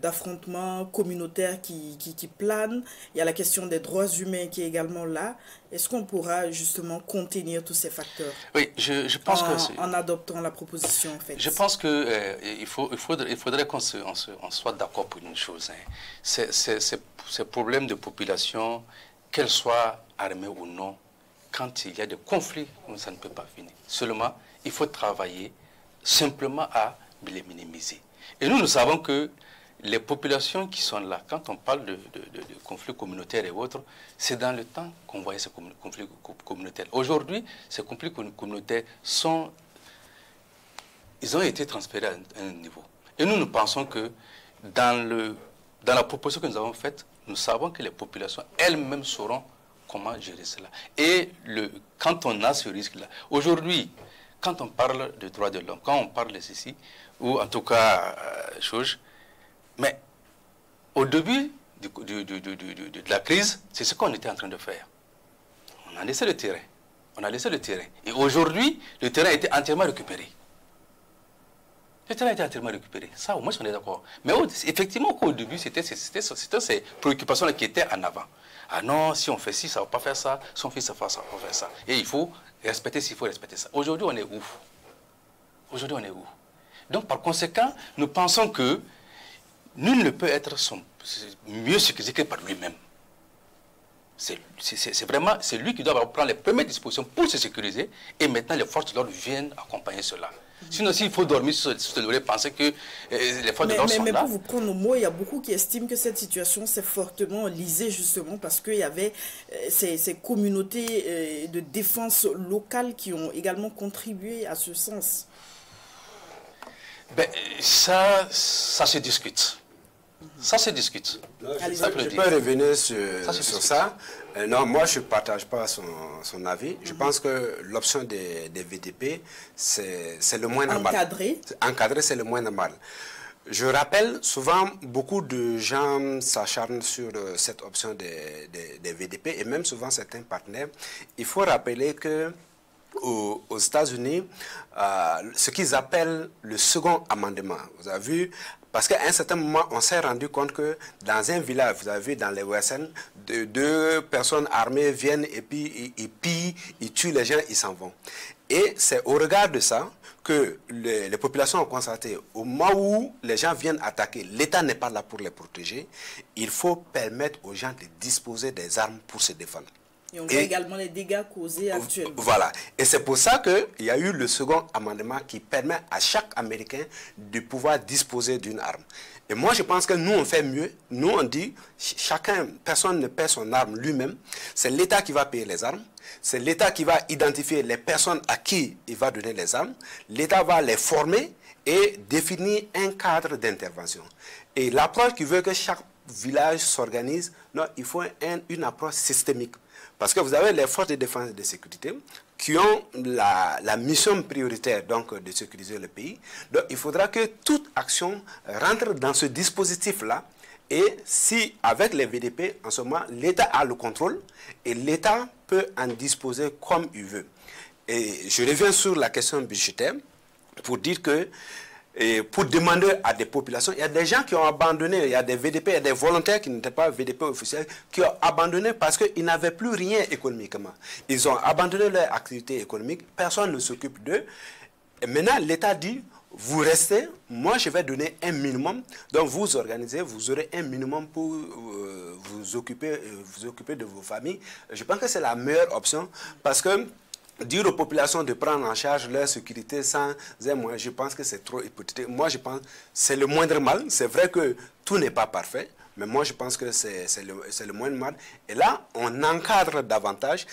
Speaker 1: d'affrontement communautaire qui plane. Il y a la question des droits humains qui est également là. Est-ce qu'on pourra justement contenir tous ces facteurs?
Speaker 3: Oui, je pense que...
Speaker 1: En adoptant la proposition, en fait.
Speaker 3: Je pense qu'il faudrait qu'on soit d'accord pour une chose. Hein. Ces problèmes de population, qu'elles soient armées ou non, quand il y a des conflits, ça ne peut pas finir. Seulement, il faut travailler simplement à les minimiser. Et nous savons que les populations qui sont là, quand on parle de conflits communautaires et autres, c'est dans le temps qu'on voyait ces conflits communautaires. Aujourd'hui, ces conflits communautaires ils ont été transférés à un niveau. Et nous pensons que dans la proposition que nous avons faite, nous savons que les populations elles-mêmes sauront comment gérer cela. Et quand on a ce risque-là, aujourd'hui, quand on parle de droits de l'homme, quand on parle de ceci, ou en tout cas, mais au début de la crise, c'est ce qu'on était en train de faire. On a laissé le terrain. Et aujourd'hui, le terrain a été entièrement récupéré. Le terrain a été entièrement récupéré. Ça, au moins, on est d'accord. Mais effectivement, au début, c'était ces préoccupations-là qui étaient en avant. Ah non, si on fait ci, ça ne va pas faire ça. Si on fait ça, ça ne va pas faire ça. Et il faut respecter s'il faut respecter ça. Aujourd'hui, on est où? Donc, par conséquent, nous pensons que nul ne peut être mieux sécurisé que par lui-même. C'est lui qui doit prendre les premières dispositions pour se sécuriser et maintenant les forces de l'ordre viennent accompagner cela. Sinon, s'il faut dormir sur l'oreille, penser que les forces de l'ordre sont là.
Speaker 1: Mais pour vous prendre au mot, il y a beaucoup qui estiment que cette situation s'est fortement lisée justement parce qu'il y avait ces communautés de défense locale qui ont également contribué à ce sens.
Speaker 2: Ben, ça se discute. Ça se discute. Je peux revenir sur ça. Non, moi, je ne partage pas son avis. Je pense que l'option des VDP, c'est le moins normal. Encadré, c'est le moins normal. Je rappelle, souvent, beaucoup de gens s'acharnent sur cette option des VDP et même souvent certains partenaires. Il faut rappeler que aux États-Unis, ce qu'ils appellent le second amendement. Vous avez vu, parce qu'à un certain moment, on s'est rendu compte que dans un village, vous avez vu dans les OSN, deux personnes armées viennent et puis ils pillent, ils tuent les gens, ils s'en vont. Et c'est au regard de ça que les populations ont constaté, au moment où les gens viennent attaquer, l'État n'est pas là pour les protéger, il faut permettre aux gens de disposer des armes pour se défendre.
Speaker 1: Et on voit également les dégâts causés actuellement.
Speaker 2: Voilà. Et c'est pour ça qu'il y a eu le second amendement qui permet à chaque Américain de pouvoir disposer d'une arme. Et moi, je pense que nous, on fait mieux. Nous, on dit, personne ne paie son arme lui-même. C'est l'État qui va payer les armes. C'est l'État qui va identifier les personnes à qui il va donner les armes. L'État va les former et définir un cadre d'intervention. Et l'approche qui veut que chaque village s'organise, non, il faut une approche systémique. Parce que vous avez les forces de défense et de sécurité qui ont la mission prioritaire donc, de sécuriser le pays. Donc il faudra que toute action rentre dans ce dispositif-là. Et si, avec les VDP, en ce moment, l'État a le contrôle et l'État peut en disposer comme il veut. Et je reviens sur la question budgétaire pour dire que et pour demander à des populations, il y a des gens qui ont abandonné, il y a des VDP, il y a des volontaires qui n'étaient pas VDP officiels, qui ont abandonné parce qu'ils n'avaient plus rien économiquement. Ils ont abandonné leur activité économique, personne ne s'occupe d'eux. Et maintenant, l'État dit, vous restez, moi je vais donner un minimum, donc vous organisez, vous aurez un minimum pour vous occuper de vos familles. Je pense que c'est la meilleure option parce que dire aux populations de prendre en charge leur sécurité sans un moyen, je pense que c'est trop hypothétique. Moi, je pense que c'est le moindre mal. C'est vrai que tout n'est pas parfait, mais moi, je pense que c'est le moindre mal. Et là, on encadre davantage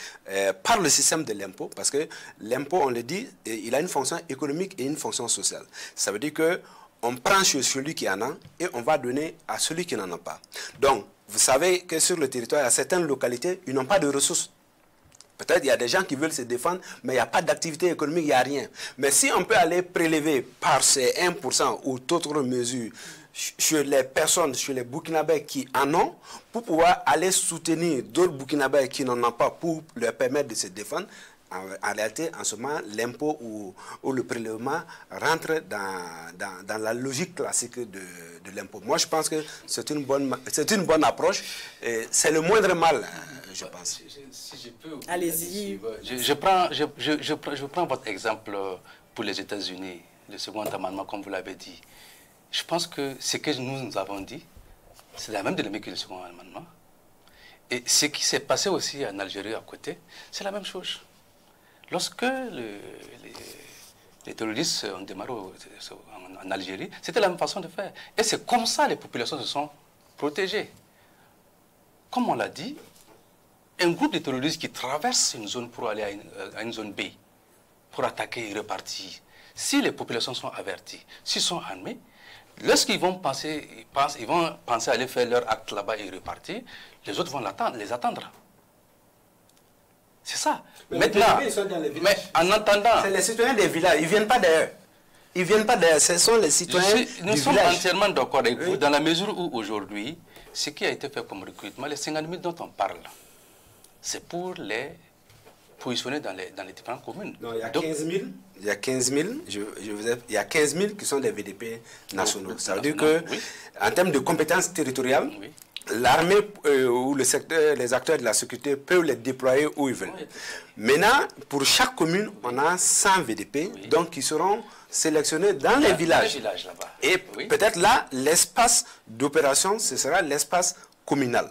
Speaker 2: par le système de l'impôt, parce que l'impôt, on le dit, il a une fonction économique et une fonction sociale. Ça veut dire que on prend sur celui qui en a et on va donner à celui qui n'en a pas. Donc, vous savez que sur le territoire, il y a certaines localités, ils n'ont pas de ressources. Peut-être il y a des gens qui veulent se défendre, mais il n'y a pas d'activité économique, il n'y a rien. Mais si on peut aller prélever par ces 1% ou d'autres mesures sur les personnes, sur les Burkinabés qui en ont, pour pouvoir aller soutenir d'autres Burkinabés qui n'en ont pas pour leur permettre de se défendre, en réalité, en ce moment, l'impôt ou le prélèvement rentre dans la logique classique de l'impôt. Moi, je pense que c'est une bonne approche. C'est le moindre mal, je pense.
Speaker 3: Si je peux...
Speaker 1: Allez-y.
Speaker 3: Je prends votre exemple pour les États-Unis, le second amendement, comme vous l'avez dit. Je pense que ce que nous avons dit, c'est la même dynamique que le second amendement. Et ce qui s'est passé aussi en Algérie à côté, c'est la même chose. Lorsque les terroristes ont démarré en Algérie, c'était la même façon de faire. Et c'est comme ça que les populations se sont protégées. Comme on l'a dit, un groupe de terroristes qui traverse une zone pour aller à une zone B, pour attaquer et repartir, si les populations sont averties, s'ils sont armés, lorsqu'ils vont penser à aller faire leur acte là-bas et repartir, les autres vont les attendre. C'est ça.
Speaker 2: Mais
Speaker 3: maintenant,
Speaker 2: ils sont dans les
Speaker 3: mais en attendant...
Speaker 2: C'est les citoyens des villages, ils ne viennent pas d'ailleurs. Ils ne viennent pas d'ailleurs, ce sont les citoyens
Speaker 3: Nous sommes entièrement d'accord avec vous, dans la mesure où aujourd'hui, ce qui a été fait comme recrutement, les 50 000 dont on parle, c'est pour les positionner dans les différentes communes.
Speaker 2: Non, il y a 15 000. Il y a 15 000, il y a 15 000 qui sont des VDP nationaux. Ça veut dire que, en termes de compétences territoriales, l'armée ou les acteurs de la sécurité peuvent les déployer où ils veulent. Maintenant, pour chaque commune, on a 100 VDP, donc qui seront sélectionnés dans les villages. Et peut-être là, l'espace d'opération, ce sera l'espace communal.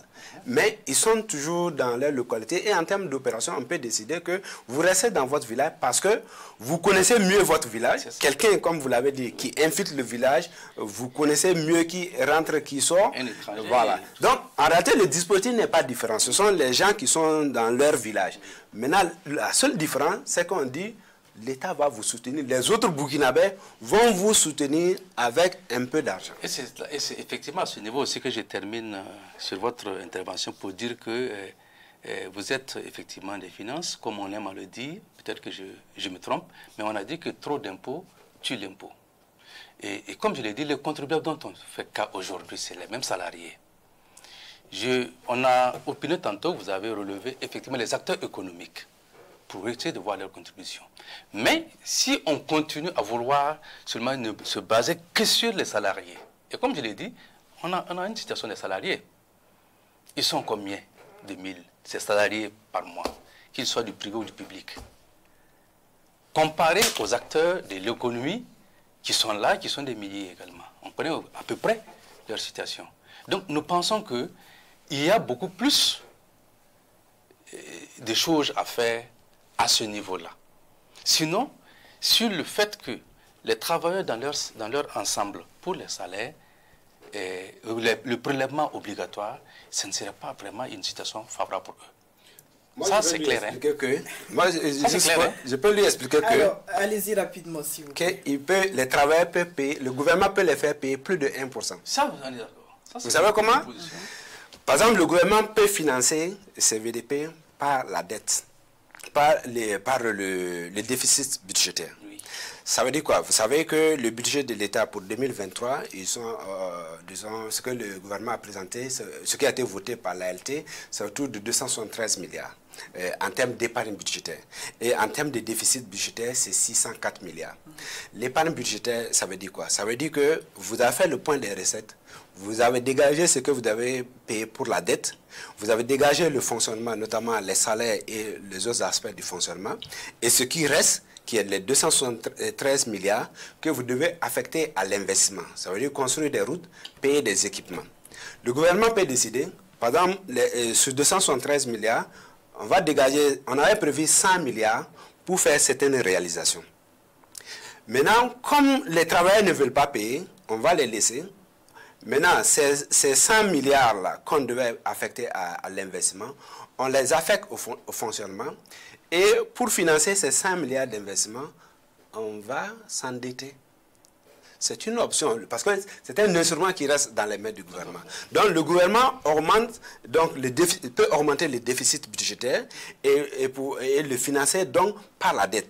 Speaker 2: Mais ils sont toujours dans leur localité et en termes d'opération, on peut décider que vous restez dans votre village parce que vous connaissez mieux votre village. Quelqu'un, comme vous l'avez dit, qui infiltre le village, vous connaissez mieux qui rentre, qui sort. Voilà. Donc, en réalité, le dispositif n'est pas différent. Ce sont les gens qui sont dans leur village. Maintenant, la seule différence, c'est qu'on dit l'État va vous soutenir. Les autres Burkinabés vont vous soutenir avec un peu d'argent.
Speaker 3: Et c'est effectivement à ce niveau aussi que je termine sur votre intervention pour dire que vous êtes effectivement des finances, comme on aime à le dire. Peut-être que je me trompe, mais on a dit que trop d'impôts tue l'impôt. Et comme je l'ai dit, les contribuables dont on fait cas aujourd'hui, c'est les mêmes salariés. On a opiné tantôt, vous avez relevé effectivement les acteurs économiques pour essayer de voir leurs contributions. Mais si on continue à vouloir seulement ne se baser que sur les salariés, et comme je l'ai dit, on a une situation des salariés. Ils sont combien de mille, ces salariés par mois, qu'ils soient du privé ou du public? Comparé aux acteurs de l'économie qui sont là, qui sont des milliers également. On connaît à peu près leur situation. Donc nous pensons qu'il y a beaucoup plus de choses à faire à ce niveau-là. Sinon, sur le fait que les travailleurs dans leur ensemble, pour les salaires, le prélèvement obligatoire, ce ne serait pas vraiment une situation favorable pour eux.
Speaker 2: Moi,
Speaker 3: ça, c'est clair.
Speaker 2: Je peux lui expliquer que...
Speaker 1: Alors, allez-y rapidement, s'il vous plaît.
Speaker 2: Les travailleurs peuvent payer, le gouvernement peut les faire payer plus de 1%.
Speaker 3: Ça, vous en êtes d'accord.
Speaker 2: Vous savez comment? Par exemple, le gouvernement peut financer ces VDP par la dette, par le déficit budgétaire. Oui. Ça veut dire quoi? Vous savez que le budget de l'État pour 2023, disons, ce que le gouvernement a présenté, ce qui a été voté par l'ALT, c'est autour de 273 milliards en termes d'épargne budgétaire. Et en termes de déficit budgétaire, c'est 604 milliards. L'épargne budgétaire, ça veut dire quoi? Ça veut dire que vous avez fait le point des recettes, vous avez dégagé ce que vous avez payé pour la dette, vous avez dégagé le fonctionnement, notamment les salaires et les autres aspects du fonctionnement, et ce qui reste, qui est les 273 milliards que vous devez affecter à l'investissement. Ça veut dire construire des routes, payer des équipements. Le gouvernement peut décider, par exemple, sur 273 milliards, on va dégager, on avait prévu 100 milliards pour faire certaines réalisations. Maintenant, comme les travailleurs ne veulent pas payer, on va les laisser. Maintenant, ces 100 milliards-là qu'on devait affecter à l'investissement, on les affecte au fonctionnement. Et pour financer ces 100 milliards d'investissements, on va s'endetter. C'est une option, parce que c'est un instrument qui reste dans les mains du gouvernement. Donc le gouvernement augmente, donc peut augmenter le déficit budgétaire et le financer donc par la dette.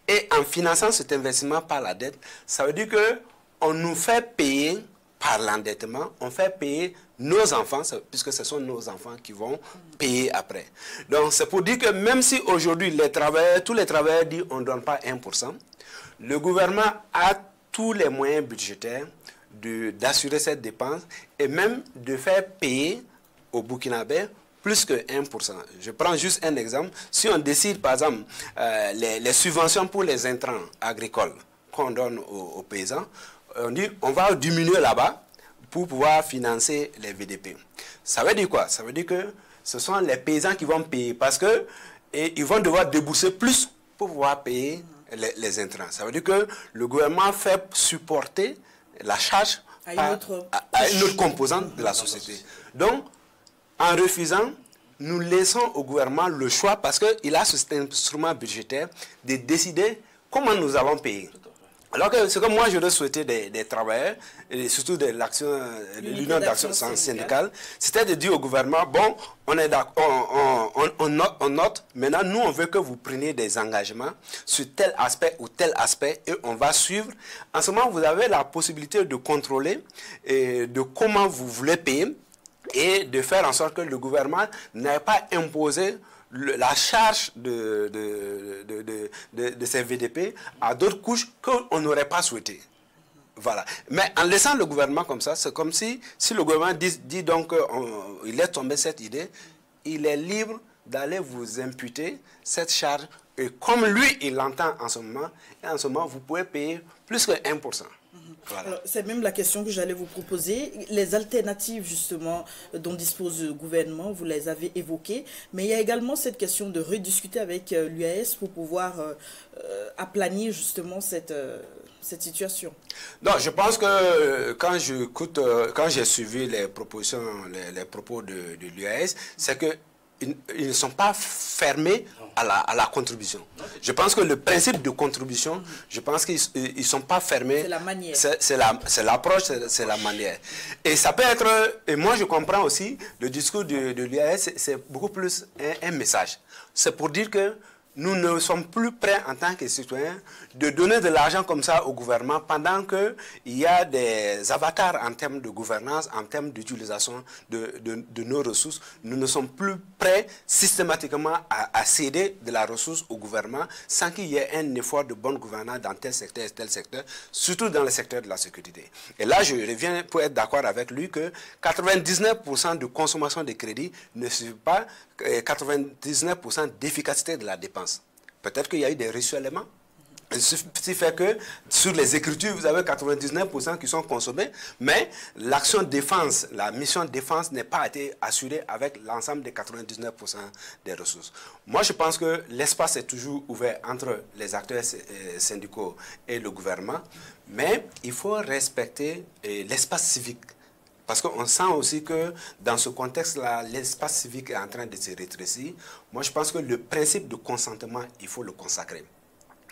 Speaker 2: Et en finançant cet investissement par la dette, ça veut dire qu'on nous fait payer par l'endettement, on fait payer nos enfants, puisque ce sont nos enfants qui vont payer après. Donc c'est pour dire que même si aujourd'hui tous les travailleurs disent qu'on ne donne pas 1%, le gouvernement a tous les moyens budgétaires d'assurer cette dépense et même de faire payer au Burkinabé plus que 1%. Je prends juste un exemple. Si on décide, par exemple, les subventions pour les intrants agricoles qu'on donne aux paysans, on dit on va diminuer là-bas pour pouvoir financer les VDP. Ça veut dire quoi? Ça veut dire que ce sont les paysans qui vont payer parce qu'ils vont devoir débourser plus pour pouvoir payer les intrants. Ça veut dire que le gouvernement fait supporter la charge à une autre composante de la société. Donc, en refusant, nous laissons au gouvernement le choix parce qu'il a cet instrument budgétaire de décider comment nous allons payer. Alors que ce que moi je souhaitais des travailleurs, et surtout de l'Union d'action syndicale, c'était de dire au gouvernement, bon, on est d'accord, on note, maintenant nous on veut que vous preniez des engagements sur tel aspect ou tel aspect et on va suivre. En ce moment, vous avez la possibilité de contrôler de comment vous voulez payer et de faire en sorte que le gouvernement n'ait pas imposé la charge de ces VDP à d'autres couches qu'on n'aurait pas souhaité. Voilà. Mais en laissant le gouvernement comme ça, c'est comme si le gouvernement dit donc il est tombé cette idée, il est libre d'aller vous imputer cette charge. Et comme lui, il l'entend en ce moment, et en ce moment, vous pouvez payer plus que 1%. Voilà.
Speaker 1: C'est même la question que j'allais vous proposer. Les alternatives, justement, dont dispose le gouvernement, vous les avez évoquées. Mais il y a également cette question de rediscuter avec l'UAS pour pouvoir aplanir, justement, cette situation.
Speaker 2: Non, je pense que quand j'ai suivi les propositions, les propos de l'UAS, c'est que ils ne sont pas fermés à la contribution. Je pense que le principe de contribution, je pense qu'ils ne sont pas fermés.
Speaker 1: C'est la manière.
Speaker 2: C'est l'approche, c'est la manière. Et ça peut être, et moi je comprends aussi, le discours de l'UAS, c'est beaucoup plus un message. C'est pour dire que nous ne sommes plus prêts en tant que citoyens de donner de l'argent comme ça au gouvernement pendant qu'il y a des avatars en termes de gouvernance, en termes d'utilisation de nos ressources. Nous ne sommes plus prêts systématiquement à céder de la ressource au gouvernement sans qu'il y ait un effort de bonne gouvernance dans tel secteur et tel secteur, surtout dans le secteur de la sécurité. Et là, je reviens pour être d'accord avec lui que 99% de consommation de crédit ne suffit pas 99% d'efficacité de la dépense. Peut-être qu'il y a eu des ruissellement. Il suffit fait que sur les écritures, vous avez 99% qui sont consommés, mais l'action défense, la mission défense n'est pas été assurée avec l'ensemble des 99% des ressources. Moi, je pense que l'espace est toujours ouvert entre les acteurs syndicaux et le gouvernement, mais il faut respecter l'espace civique. Parce qu'on sent aussi que dans ce contexte-là, l'espace civique est en train de se rétrécir. Moi, je pense que le principe de consentement, il faut le consacrer.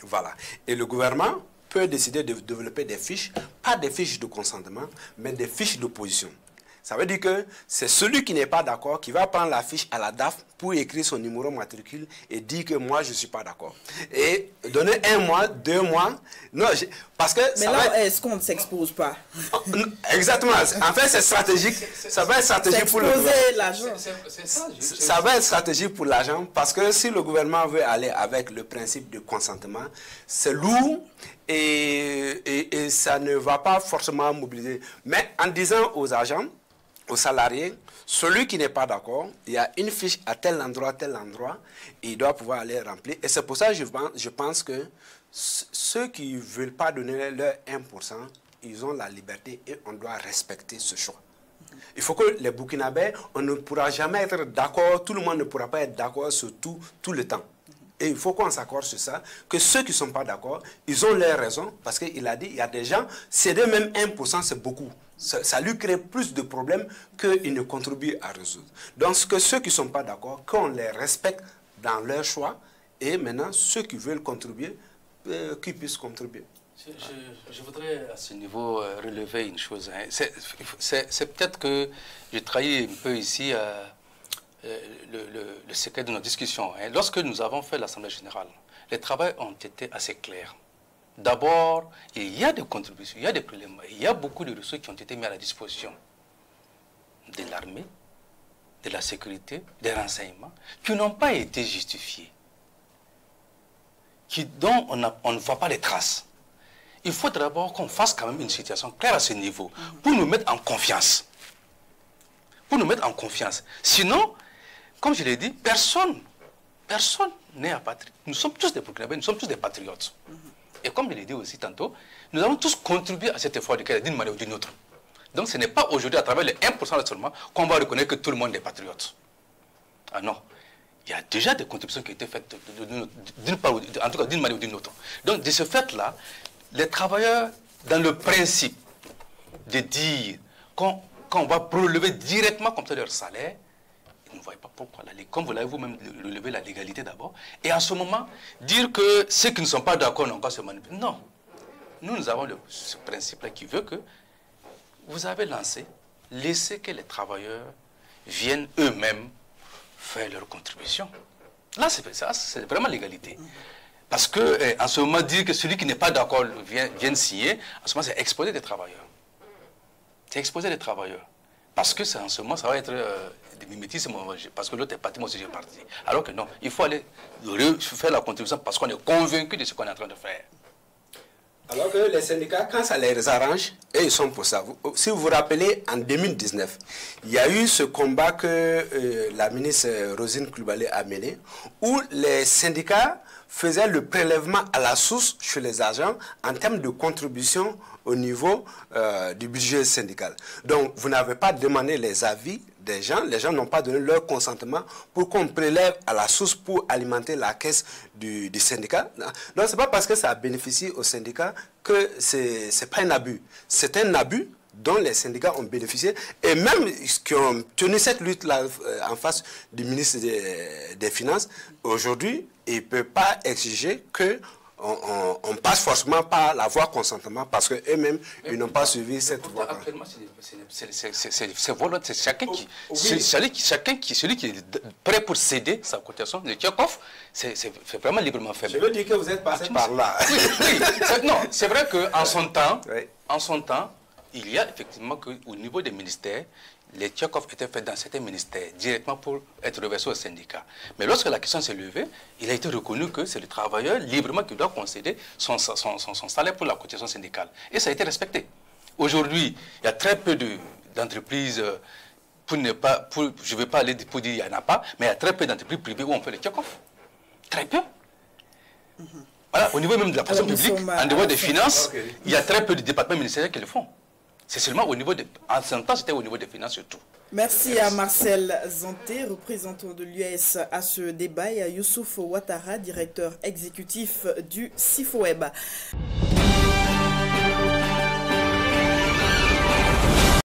Speaker 2: Voilà. Et le gouvernement peut décider de développer des fiches, pas des fiches de consentement, mais des fiches d'opposition. Ça veut dire que c'est celui qui n'est pas d'accord qui va prendre la fiche à la DAF pour écrire son numéro matricule et dire que moi, je ne suis pas d'accord. Et donner 1 mois, 2 mois. Non, parce que
Speaker 1: mais là, est-ce qu'on ne s'expose pas?
Speaker 2: Exactement. En fait, c'est stratégique. Ça va être stratégique pour le gouvernement. Ça va être stratégique pour l'argent parce que si le gouvernement veut aller avec le principe de consentement, c'est lourd et ça ne va pas forcément mobiliser. Mais en disant aux agents, aux salariés, celui qui n'est pas d'accord, il y a une fiche à tel endroit, et il doit pouvoir aller remplir. Et c'est pour ça que je pense que ceux qui ne veulent pas donner leur 1%, ils ont la liberté et on doit respecter ce choix. Il faut que les Burkinabés, on ne pourra jamais être d'accord, tout le monde ne pourra pas être d'accord sur tout le temps. et il faut qu'on s'accorde sur ça, que ceux qui ne sont pas d'accord, ils ont leurs raisons, parce qu'il a dit, il y a des gens, céder même 1%, c'est beaucoup. Ça lui crée plus de problèmes qu'il ne contribue à résoudre. Donc, que ceux qui ne sont pas d'accord, qu'on les respecte dans leur choix, et maintenant, ceux qui veulent contribuer, qu'ils puissent contribuer.
Speaker 3: Je voudrais à ce niveau relever une chose. Hein. C'est peut-être que j'ai trahi un peu ici le secret de nos discussions. Hein. Lorsque nous avons fait l'Assemblée générale, les travaux ont été assez clairs. D'abord, il y a des contributions, il y a des problèmes, il y a beaucoup de ressources qui ont été mises à la disposition de l'armée, de la sécurité, des renseignements, qui n'ont pas été justifiés, dont on ne voit pas les traces. Il faut d'abord qu'on fasse quand même une situation claire à ce niveau, pour nous mettre en confiance. Pour nous mettre en confiance. Sinon, comme je l'ai dit, personne n'est apatride. Nous sommes tous des Burkinabés, nous sommes tous des patriotes. Et comme je l'ai dit aussi tantôt, nous avons tous contribué à cet effort d'une manière ou d'une autre. Donc ce n'est pas aujourd'hui, à travers les 1% seulement, qu'on va reconnaître que tout le monde est patriote. Ah non. Il y a déjà des contributions qui ont été faites d'une part, en tout cas d'une manière ou d'une autre. Donc de ce fait-là, les travailleurs, dans le principe de dire qu'on va relever directement comme ça leur salaire, ils ne voient pas pourquoi. Comme vous l'avez vous-même relevé, la légalité d'abord. Et en ce moment, dire que ceux qui ne sont pas d'accord n'ont qu'à se manipuler. Non. Nous avons ce principe-là qui veut que vous avez lancé, laissez que les travailleurs viennent eux-mêmes faire leur contribution. Là, c'est vraiment l'égalité. Parce que, en ce moment, dire que celui qui n'est pas d'accord vienne signer, en ce moment, c'est exposer des travailleurs. C'est exposer les travailleurs. Parce que en ce moment, ça va être des mimétismes, parce que l'autre est parti, moi aussi j'ai parti. Alors que non, il faut aller faire la contribution parce qu'on est convaincu de ce qu'on est en train de faire.
Speaker 2: Alors que les syndicats, quand ça les arrange, et ils sont pour ça. Si vous vous rappelez, en 2019, il y a eu ce combat que la ministre Roselyne Coulibaly a mené, où les syndicats faisaient le prélèvement à la source chez les agents en termes de contribution au niveau du budget syndical. Donc, vous n'avez pas demandé les avis des gens, les gens n'ont pas donné leur consentement pour qu'on prélève à la source pour alimenter la caisse du syndicat. Donc, ce n'est pas parce que ça bénéficie au syndicat que ce n'est pas un abus. C'est un abus dont les syndicats ont bénéficié et même qui ont tenu cette lutte-là en face du ministre des Finances, aujourd'hui, ils ne peuvent pas exiger que on passe forcément par la voie consentement parce qu'eux-mêmes, ils n'ont pas suivi cette voie.
Speaker 3: Actuellement, c'est volontaire. Celui qui est prêt pour céder sa cotisation, le Tchekov, c'est vraiment librement fait.
Speaker 2: Je veux dire que vous êtes passé par là.
Speaker 3: Oui. Non, c'est vrai qu'en son temps, il y a effectivement qu'au niveau des ministères, les Tchekov étaient faits dans certains ministères directement pour être reversés au syndicat. Mais lorsque la question s'est levée, il a été reconnu que c'est le travailleur librement qui doit concéder son salaire pour la cotisation syndicale. Et ça a été respecté. Aujourd'hui, il y a très peu d'entreprises, je ne vais pas aller pour dire qu'il n'y en a pas, mais il y a très peu d'entreprises privées où on fait les Tchekov. Très peu. Voilà, au niveau même de la fonction publique, en dehors des finances, il y a très peu de départements ministériels qui le font. C'est seulement au niveau en ce temps, c'était au niveau des finances surtout.
Speaker 1: Merci à Marcel Zanté, représentant de l'UAS à ce débat, et à Youssouf Ouattara, directeur exécutif du SIFOEB.